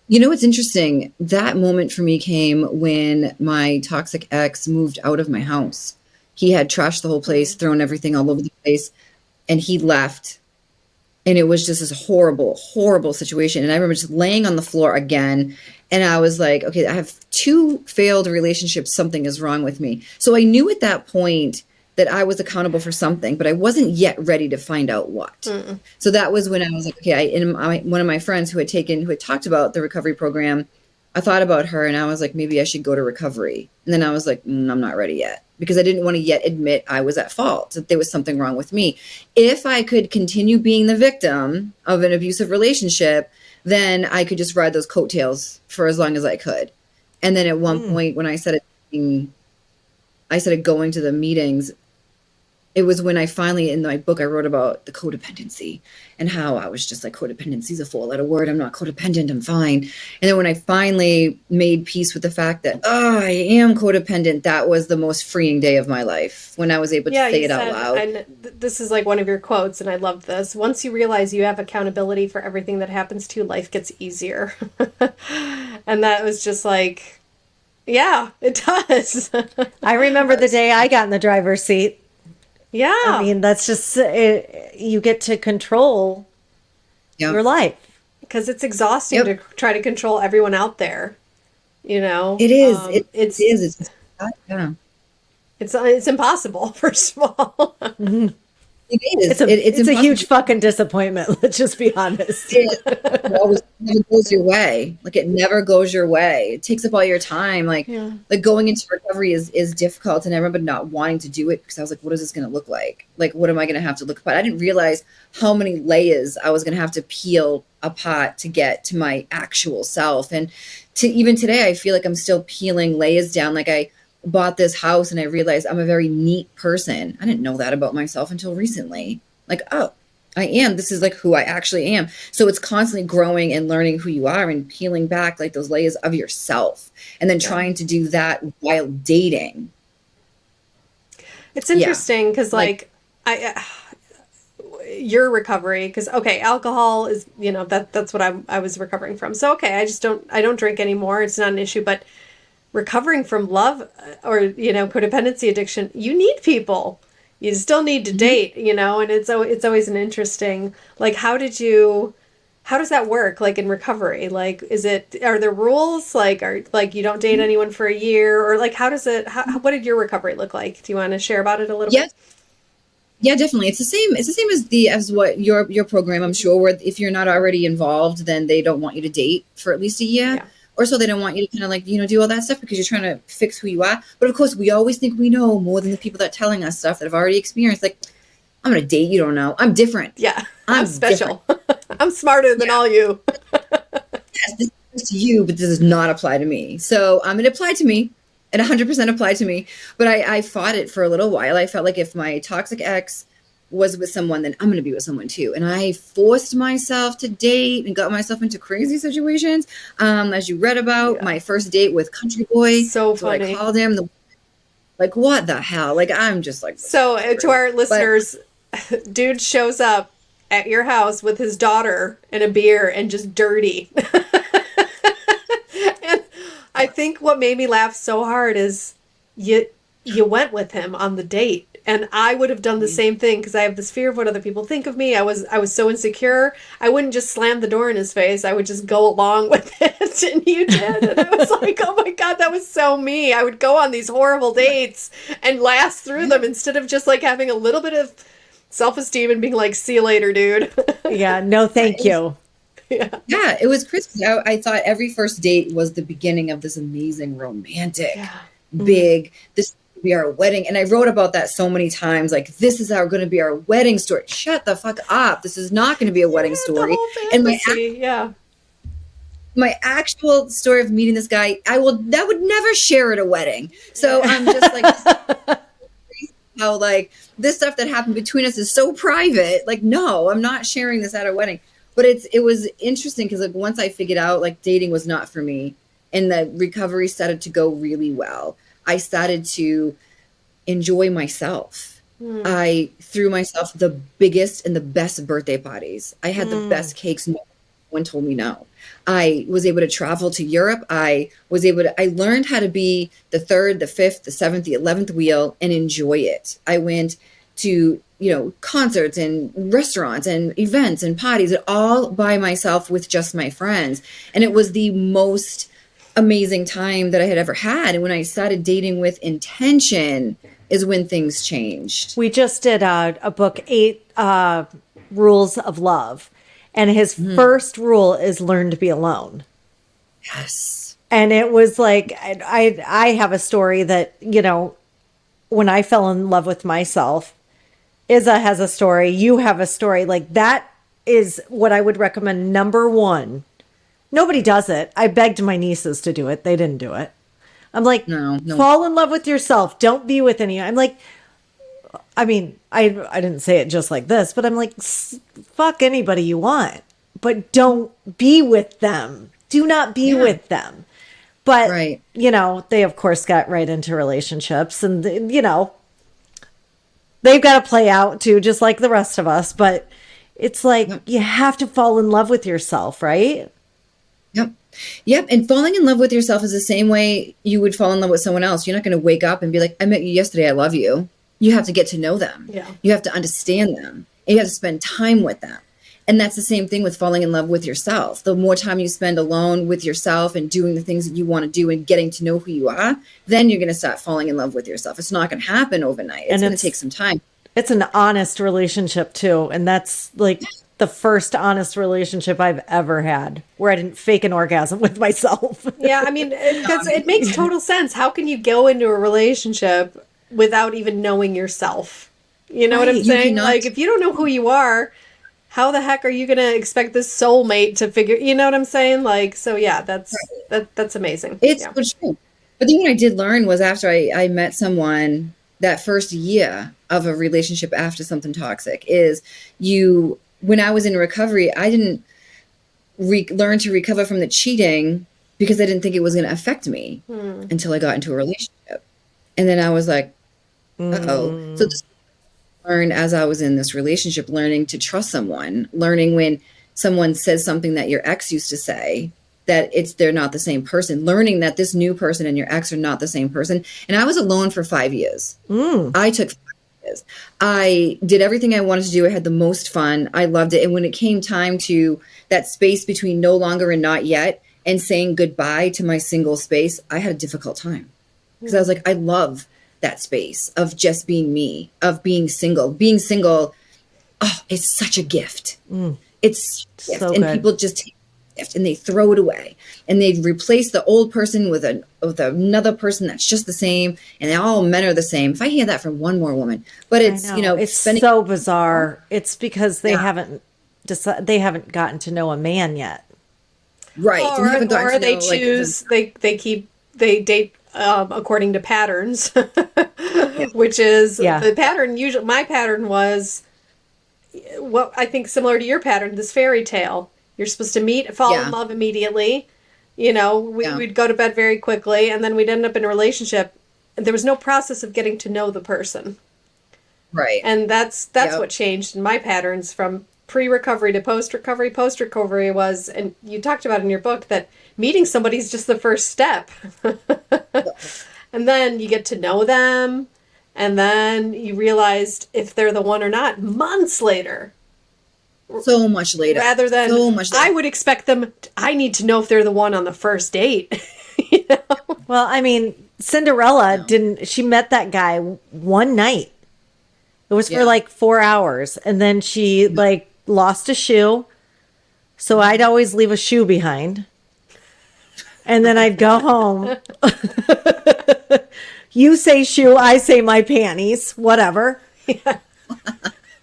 You know what's interesting? That moment for me came when my toxic ex moved out of my house. He had trashed the whole place, thrown everything all over the place, and he left. And it was just this horrible, horrible situation. And I remember just laying on the floor again. And I was like, okay, I have 2 failed relationships. Something is wrong with me. So I knew at that point that I was accountable for something, but I wasn't yet ready to find out what. So that was when I was like, okay, one of my friends who had talked about the recovery program, I thought about her and I was like, maybe I should go to recovery. And then I was like, I'm not ready yet, because I didn't want to yet admit I was at fault, that there was something wrong with me. If I could continue being the victim of an abusive relationship, then I could just ride those coattails for as long as I could. And then at one point when I started going to the meetings, it was when I finally, in my book, I wrote about the codependency and how I was just like, codependency is a 4-letter word. I'm not codependent. I'm fine. And then when I finally made peace with the fact that, I am codependent, that was the most freeing day of my life, when I was able to say it out loud. And this is like one of your quotes, and I love this. Once you realize you have accountability for everything that happens to you, life gets easier. And that was just like, yeah, it does. I remember the day I got in the driver's seat. Yeah. I mean, that's just it, you get to control your life. Because it's exhausting to try to control everyone out there. It is. It is. It's impossible, first of all. It is. It's a huge fucking disappointment. Let's just be honest. It always never goes your way. Like, it never goes your way. It takes up all your time. Like going into recovery is difficult. And I remember not wanting to do it because I was like, what is this going to look like? Like, what am I going to have to look at? I didn't realize how many layers I was going to have to peel apart to get to my actual self. And even today, I feel like I'm still peeling layers down. Like, I bought this house and I realized I'm a very neat person. I didn't know that about myself until recently. Like, oh, I am. This is like who I actually am. So it's constantly growing and learning who you are and peeling back like those layers of yourself, and then trying to do that while dating. It's interesting because your recovery, because alcohol is, that's what I was recovering from. So I don't drink anymore. It's not an issue, but recovering from love or, codependency addiction, you need people. You still need to date, and it's always an interesting, like, how does that work? Like in recovery, like, are there rules? Like, you don't date anyone for a year, or like, what did your recovery look like? Do you want to share about it a little bit? Yeah, definitely. It's the same as what your program, I'm sure, where if you're not already involved, then they don't want you to date for at least a year. Yeah. Or so they don't want you to kind of like, do all that stuff because you're trying to fix who you are. But of course, we always think we know more than the people that are telling us stuff that have already experienced. Like, I'm going to date, you don't know. I'm different. Yeah, I'm special. I'm smarter than all you. Yes, this is to you, but this does not apply to me. So it applied to me. It 100% applied to me. But I fought it for a little while. I felt like if my toxic ex was with someone, then I'm going to be with someone too. And I forced myself to date and got myself into crazy situations. As you read about, my first date with Country Boy. So funny. I called him like, what the hell? Like, I'm just like. So to our listeners, dude shows up at your house with his daughter and a beer and just dirty. And I think what made me laugh so hard is you went with him on the date. And I would have done the same thing because I have this fear of what other people think of me. I was so insecure. I wouldn't just slam the door in his face. I would just go along with it. And you did. And I was like, oh my God, that was so me. I would go on these horrible dates and last through them instead of just like having a little bit of self-esteem and being like, see you later, dude. Yeah, no, thank you. Yeah, it was crazy. I thought every first date was the beginning of this amazing romantic, big, this be our wedding. And I wrote about that so many times. Like, this is going to be our wedding story. Shut the fuck up. This is not going to be a wedding story. The whole fantasy, my actual story of meeting this guy, I would never share at a wedding. So I'm just like, how like this stuff that happened between us is so private. Like, no, I'm not sharing this at a wedding. But it was interesting because like once I figured out like dating was not for me and the recovery started to go really well, I started to enjoy myself. I threw myself the biggest and the best birthday parties. I had the best cakes. No one told me no. I was able to travel to Europe. I learned how to be the third, the fifth, the seventh, the 11th wheel and enjoy it. I went to, concerts and restaurants and events and parties all by myself with just my friends. And it was the most amazing time that I had ever had. And when I started dating with intention is when things changed. We just did a book, 8 Rules of Love. And his first rule is learn to be alone. Yes. And it was like, I have a story that, when I fell in love with myself, Izzy has a story, you have a story. Like, that is what I would recommend. Number one, nobody does it. I begged my nieces to do it. They didn't do it. I'm like, no. Fall in love with yourself. Don't be with any. I'm like, I mean, I didn't say it just like this, but I'm like, fuck anybody you want, but don't be with them. Do not be with them. But, they of course got right into relationships and, they've got to play out too, just like the rest of us. But it's like, you have to fall in love with yourself, right? Yep. And falling in love with yourself is the same way you would fall in love with someone else. You're not going to wake up and be like, I met you yesterday. I love you. You have to get to know them. Yeah. You have to understand them. And you have to spend time with them. And that's the same thing with falling in love with yourself. The more time you spend alone with yourself and doing the things that you want to do and getting to know who you are, then you're going to start falling in love with yourself. It's not going to happen overnight. It's going to take some time. It's an honest relationship too. And that's like the first honest relationship I've ever had where I didn't fake an orgasm with myself. Yeah. I mean, because it makes total sense. How can you go into a relationship without even knowing yourself? You know what I'm saying? Like, if you don't know who you are, how the heck are you going to expect this soulmate to figure, you know what I'm saying? Like, so yeah, that's amazing. It's so true. But the thing I did learn was after I met someone, that first year of a relationship after something toxic is when I was in recovery, I didn't learn to recover from the cheating because I didn't think it was going to affect me until I got into a relationship. And then I was like, uh-oh. So this learned as I was in this relationship, learning to trust someone, learning when someone says something that your ex used to say, that they're not the same person, learning that this new person and your ex are not the same person. And I was alone for 5 years. I took 5 years. I did everything I wanted to do. I had the most fun. I loved it. And when it came time to that space between no longer and not yet and saying goodbye to my single space, I had a difficult time because I was like, I love that space of just being me, of being single. Being single, it's such a gift. It's a gift. So and good. people just take the gift and they throw it away. And they replace the old person with another person that's just the same. And all men are the same. If I hear that from one more woman, but it's it's so bizarre. It's because they haven't gotten to know a man yet, right? Or they choose they date according to patterns, which is the pattern. Usually, my pattern was what I think similar to your pattern. This fairy tale. You're supposed to fall in love immediately. We'd go to bed very quickly, and then we'd end up in a relationship. There was no process of getting to know the person. Right. And that's what changed in my patterns from pre-recovery to post-recovery. Post-recovery was, and you talked about in your book, that meeting somebody is just the first step. And then you get to know them, and then you realized if they're the one or not months later. So much later. Rather than, I would expect them, I need to know if they're the one on the first date. Well, I mean, Cinderella she met that guy one night. It was for like 4 hours. And then she lost a shoe. So I'd always leave a shoe behind. And then I'd go home. You say shoe, I say my panties, whatever.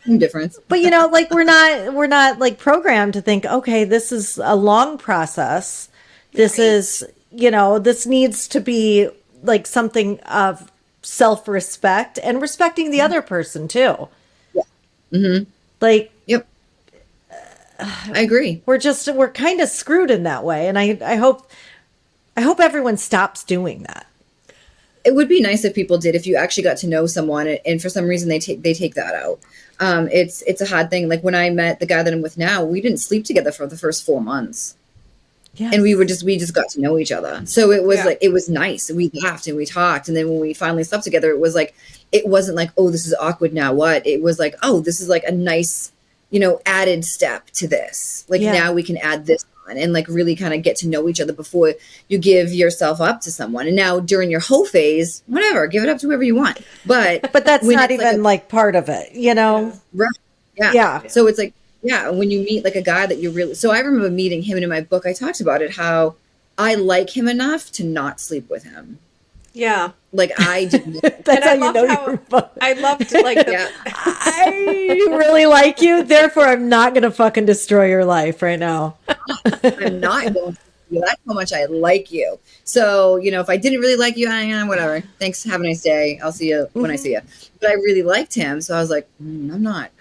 No difference. But like we're not like programmed to think, okay, this is a long process. This is, this needs to be like something of self-respect and respecting the other person too. Yeah. Mm-hmm. Like, yep. I agree. We're kind of screwed in that way. And I hope everyone stops doing that. It would be nice if people did, if you actually got to know someone and for some reason they take that out. It's a hard thing. Like when I met the guy that I'm with now, we didn't sleep together for the first 4 months. Yes. And we just got to know each other. So it was like, it was nice. We laughed and we talked. And then when we finally slept together, it wasn't like, oh, this is awkward now. What? It was like, oh, this is like a nice, added step to this. Like now we can add this on and like really kind of get to know each other before you give yourself up to someone. And now during your whole phase, whatever, give it up to whoever you want. But that's not even like part of it, Right. Yeah. So it's like, when you meet like a guy that you really, so I remember meeting him, and in my book, I talked about it, how I like him enough to not sleep with him. Yeah. Like I didn't. That's how you know you're fun. I loved like I really like you, therefore I'm not going to fucking destroy your life right now. I'm not going to. That's how much I like you. So, if I didn't really like you, whatever. Thanks. Have a nice day. I'll see you when I see you. But I really liked him. So I was like, I'm not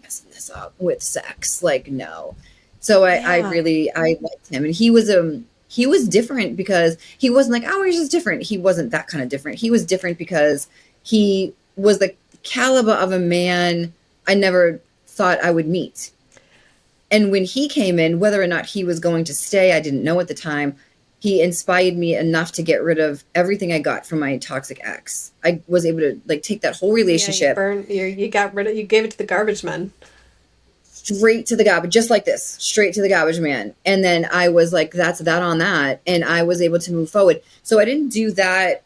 messing this up with sex. Like, no. So I liked him. And he was different because he wasn't like, oh, he's just different. He wasn't that kind of different. He was different because he was the caliber of a man I never thought I would meet. And when he came in, whether or not he was going to stay, I didn't know at the time. He inspired me enough to get rid of everything I got from my toxic ex. I was able to like take that whole relationship. You got rid of, you gave it to the garbage man. Straight to the garbage, just like this, straight to the garbage man. And then I was like, that's that on that. And I was able to move forward. So I didn't do that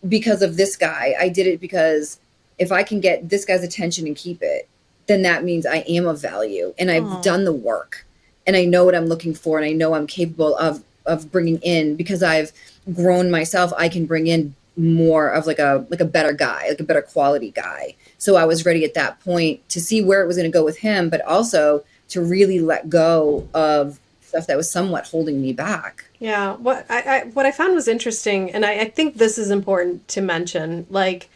because of this guy. I did it because if I can get this guy's attention and keep it, then that means I am of value and I've done the work and I know what I'm looking for. And I know I'm capable of bringing in, because I've grown myself. I can bring in more of like a better guy, like a better quality guy. So I was ready at that point to see where it was going to go with him, but also to really let go of stuff that was somewhat holding me back. Yeah. What I found was interesting, and I think this is important to mention, like,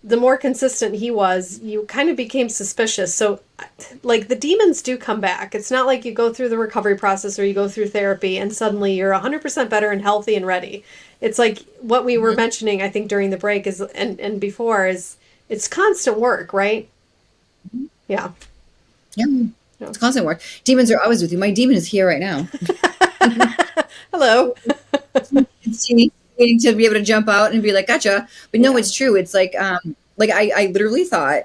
the more consistent he was, you kind of became suspicious. So, like, the demons do come back. It's not like you go through the recovery process or you go through therapy and suddenly you're 100% better and healthy and ready. It's like what we were mentioning, I think, during the break is and before is it's constant work, right? Yeah. Yeah. It's constant work. Demons are always with you. My demon is here right now. Hello. Waiting to be able to jump out and be like, gotcha. But no, it's true. It's like I literally thought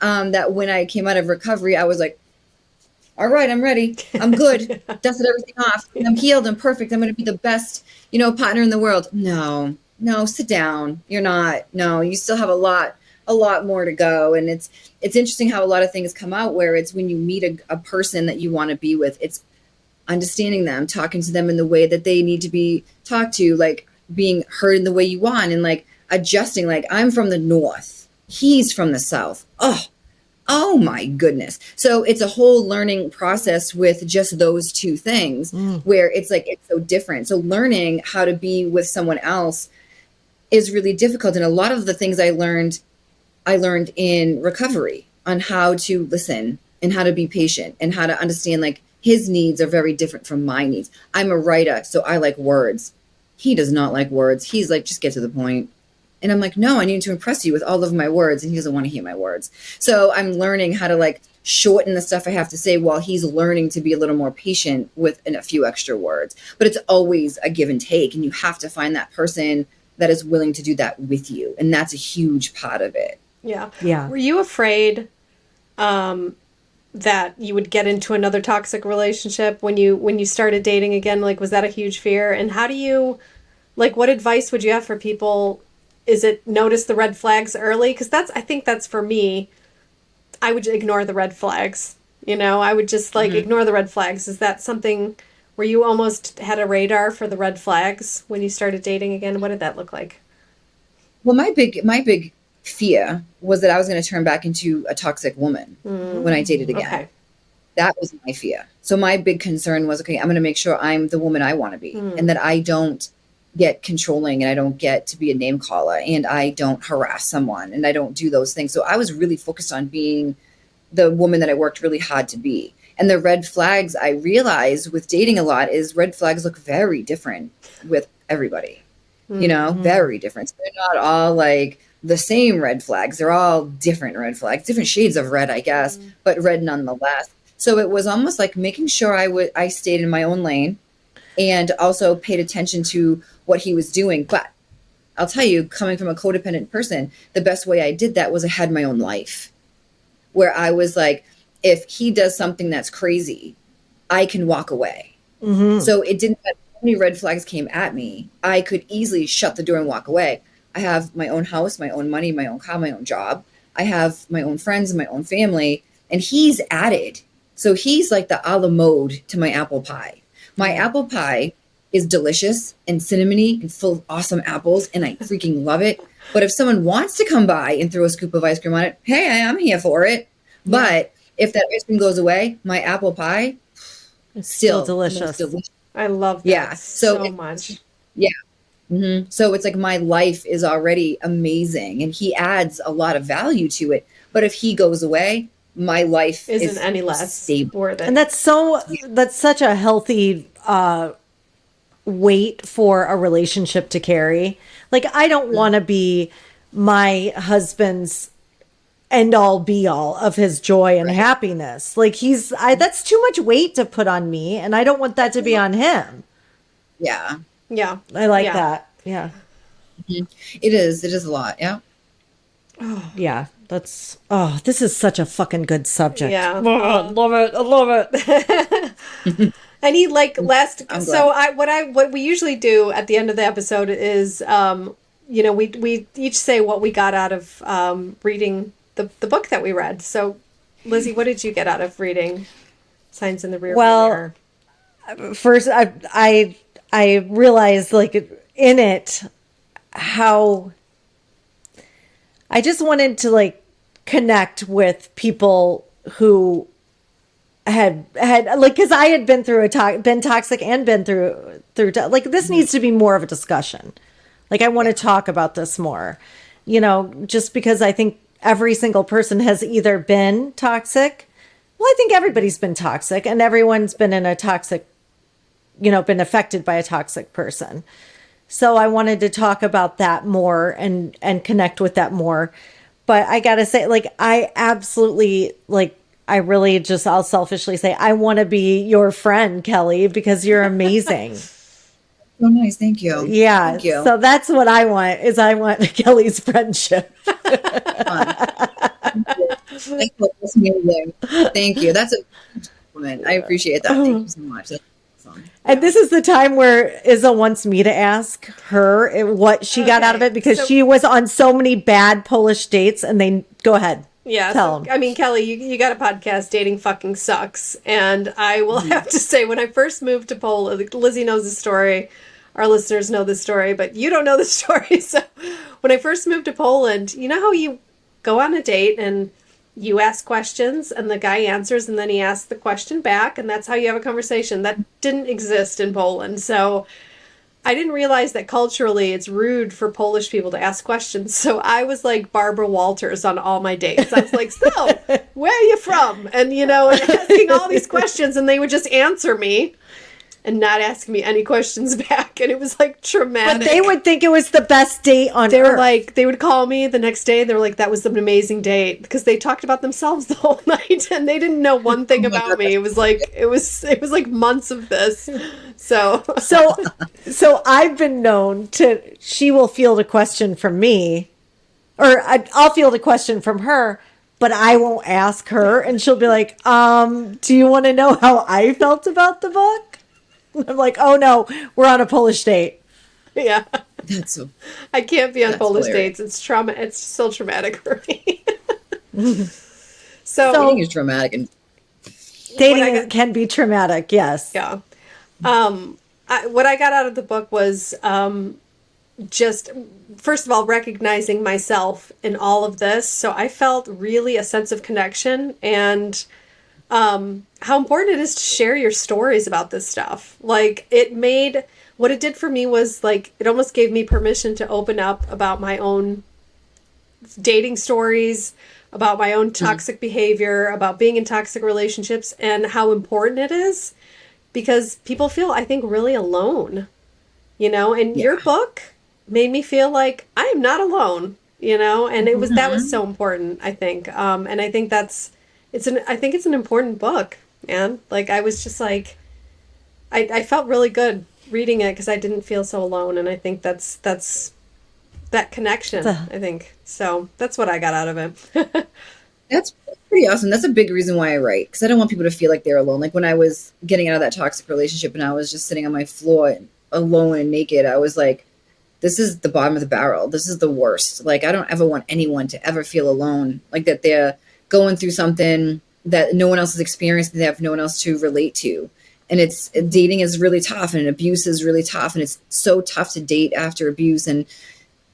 that when I came out of recovery, I was like, all right, I'm ready. I'm good. Dusted everything off. I'm healed. I'm perfect. I'm going to be the best, partner in the world. No, sit down. You're not. No, you still have a lot more to go. And it's interesting how a lot of things come out where it's when you meet a person that you want to be with, it's understanding them, talking to them in the way that they need to be talked to, like being heard in the way you want, and like adjusting. Like, I'm from the north, he's from the south. Oh my goodness. So it's a whole learning process with just those two things where it's like, it's so different. So learning how to be with someone else is really difficult. And a lot of the things I learned in recovery on how to listen and how to be patient and how to understand, like, his needs are very different from my needs. I'm a writer, so I like words. He does not like words. He's like, just get to the point. And I'm like, no, I need to impress you with all of my words. And he doesn't want to hear my words. So I'm learning how to like shorten the stuff I have to say while he's learning to be a little more patient with a few extra words. But it's always a give and take. And you have to find that person that is willing to do that with you. And that's a huge part of it. Yeah. Yeah. Were you afraid that you would get into another toxic relationship when you started dating again? Like, was that a huge fear? And how do you, like, what advice would you have for people? Is it notice the red flags early? Because I think that's for me. I would ignore the red flags. I would just like ignore the red flags. Is that something where you almost had a radar for the red flags when you started dating again? What did that look like? Well, my big fear was that I was going to turn back into a toxic woman when I dated again. Okay. That was my fear. So my big concern was, okay, I'm going to make sure I'm the woman I want to be, and that I don't get controlling, and I don't get to be a name caller, and I don't harass someone, and I don't do those things. So I was really focused on being the woman that I worked really hard to be. And the red flags I realized with dating a lot is red flags look very different with everybody, very different. So they're not all like the same red flags. They're all different red flags, different shades of red, I guess, but red nonetheless. So it was almost like making sure I stayed in my own lane and also paid attention to what he was doing. But I'll tell you, coming from a codependent person, the best way I did that was I had my own life, where I was like, if he does something that's crazy, I can walk away. So it didn't matter how many red flags came at me. I could easily shut the door and walk away. I have my own house, my own money, my own car, my own job. I have my own friends and my own family. And he's added. So he's like the a la mode to my apple pie. My apple pie is delicious and cinnamony and full of awesome apples, and I freaking love it. But if someone wants to come by and throw a scoop of ice cream on it, hey, I'm here for it. But if that ice cream goes away, my apple pie It's still delicious. most delicious. I love that Yeah. so much. Yeah. So it's like my life is already amazing, and he adds a lot of value to it. But if he goes away, my life Isn't is any less stable. worth it. And that's such a healthy weight for a relationship to carry. Like, I don't want to be my husband's end all be all of his joy and happiness. Like, that's too much weight to put on me, and I don't want that to be on him. Yeah. Yeah. I like that. Yeah. It is a lot. Yeah. Yeah. This is such a fucking good subject. Yeah. Love it. I love it. And he last. I'm So what we usually do at the end of the episode is, we each say what we got out of reading the book that we read. So, Lizzy, what did you get out of reading Signs in the Rearview Mirror? First, I realized, like, in it, how I just wanted to, like, connect with people who had like, because I had been through been toxic and been through like, this needs to be more of a discussion. Like, I want to talk about this more, just because I think every single person has either been toxic. Well, I think everybody's been toxic, and everyone's been in a toxic, been affected by a toxic person. So I wanted to talk about that more and connect with that more. But I got to say, like, I absolutely, like, I really just, I'll selfishly say, I want to be your friend, Kelly, because you're amazing. Oh, nice. Thank you. Yeah. Thank you. So that's what I want, is I want Kelly's friendship. Thank you. That's amazing. Thank you. That's a compliment. I appreciate that. Thank you so much. That's awesome. And this is the time where Izzy wants me to ask her what she got out of it, because she was on so many bad Polish dates, and go ahead. Yeah. Tell them. I mean, Kelly, you got a podcast, Dating Fucking Sucks. And I will have to say, when I first moved to Poland, Lizzy knows the story. Our listeners know the story, but you don't know the story. So when I first moved to Poland, you know how you go on a date and you ask questions and the guy answers and then he asks the question back, and that's how you have a conversation. That didn't exist in Poland. So I didn't realize that culturally it's rude for Polish people to ask questions. So I was like Barbara Walters on all my dates. I was like, so where are you from? And, and asking all these questions, and they would just answer me and not ask me any questions back. And it was like traumatic. But they would think it was the best date on They were earth. like, they would call me the next day. They were like, that was an amazing date, because they talked about themselves the whole night and they didn't know one thing about me. It was like months of this. So I've been known she will field a question from me, or I'll field a question from her, but I won't ask her, and she'll be like, do you want to know how I felt about the book? I'm like, oh no, we're on a Polish date. Yeah. I can't be on Polish hilarious. dates. It's still traumatic for me. Dating is traumatic, and dating can be traumatic. Yes. Yeah. What I got out of the book was just, first of all, recognizing myself in all of this. So I felt really a sense of connection, and how important it is to share your stories about this stuff. Like, what it did for me was, like, it almost gave me permission to open up about my own dating stories, about my own toxic behavior, about being in toxic relationships, and how important it is, because people feel, I think, really alone, and your book made me feel like I am not alone, and that was so important, I think. And I think I think it's an important book, man. Like, I was just like, I felt really good reading it because I didn't feel so alone. And I think that's that connection, I think. So that's what I got out of it. That's pretty awesome. That's a big reason why I write, because I don't want people to feel like they're alone. Like when I was getting out of that toxic relationship and I was just sitting on my floor alone and naked, I was like, this is the bottom of the barrel. This is the worst. Like, I don't ever want anyone to ever feel alone, like that they're going through something that no one else has experienced and they have no one else to relate to. And dating is really tough, and abuse is really tough, and it's so tough to date after abuse. And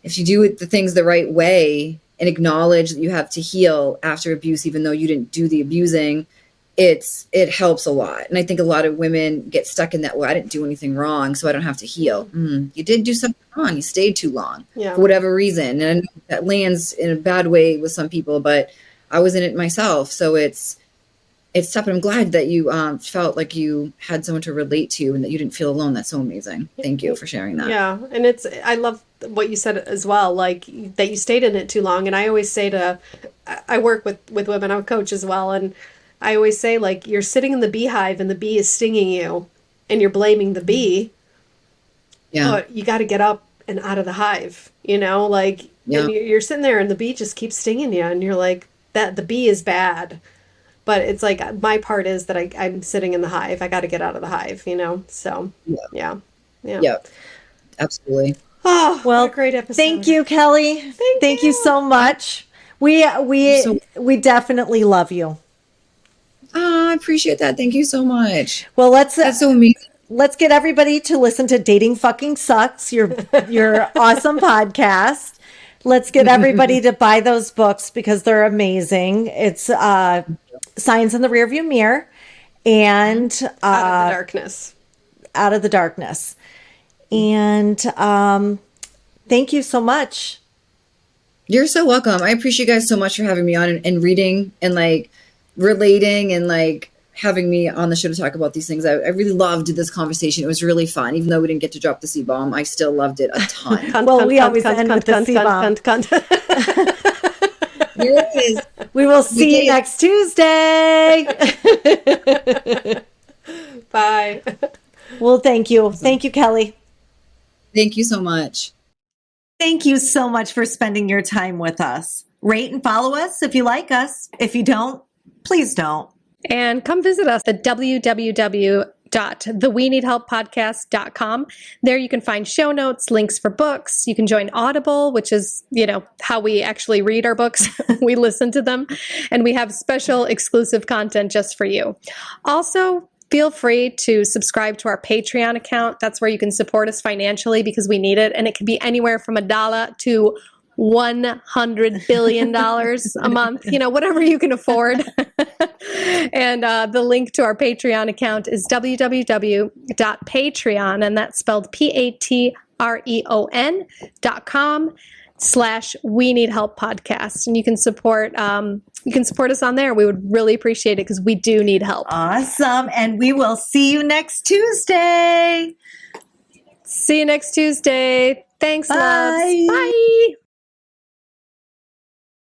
if you do the things the right way and acknowledge that you have to heal after abuse, even though you didn't do the abusing, it helps a lot. And I think a lot of women get stuck in that, well, I didn't do anything wrong, so I don't have to heal. You did do something wrong. You stayed too long for whatever reason. And I know that lands in a bad way with some people, but I was in it myself. So it's tough. And I'm glad that you felt like you had someone to relate to and that you didn't feel alone. That's so amazing. Thank you for sharing that. Yeah. And I love what you said as well, like that you stayed in it too long. And I always say I work with women, I'm a coach as well. And I always say, like, you're sitting in the beehive and the bee is stinging you and you're blaming the bee. Yeah. But you got to get up and out of the hive, and you're sitting there and the bee just keeps stinging you. And you're like, that the bee is bad. But it's like, my part is that I'm sitting in the hive. I got to get out of the hive, So, yeah. Absolutely. Oh, well, what a great episode. Thank you, Kelly. Thank you so much. We definitely love you. Oh, I appreciate that. Thank you so much. Well, that's so amazing. Let's get everybody to listen to Dating Fucking Sucks, your awesome podcast. Let's get everybody to buy those books because they're amazing. It's Signs in the Rearview Mirror and Out of the Darkness. Out of the Darkness. And thank you so much. You're so welcome. I appreciate you guys so much for having me on and reading and like relating and like having me on the show to talk about these things. I really loved this conversation. It was really fun. Even though we didn't get to drop the C-bomb, I still loved it a ton. We always end with the C-bomb. We will see you next Tuesday. Bye. Well, thank you. Thank you, Kelly. Thank you so much. Thank you so much for spending your time with us. Rate and follow us if you like us. If you don't, please don't. And come visit us at www.theweneedhelppodcast.com. There you can find show notes, links for books. You can join Audible, which is, how we actually read our books. We listen to them. And we have special exclusive content just for you. Also, feel free to subscribe to our Patreon account. That's where you can support us financially because we need it. And it can be anywhere from $1 to $100 billion a month, whatever you can afford. And the link to our Patreon account is www.patreon, and that's spelled patreon.com/We Need Help Podcast. And you can support us on there. We would really appreciate it because we do need help. Awesome. And we will see you next Tuesday. See you next Tuesday. Thanks, Bye. loves. Bye.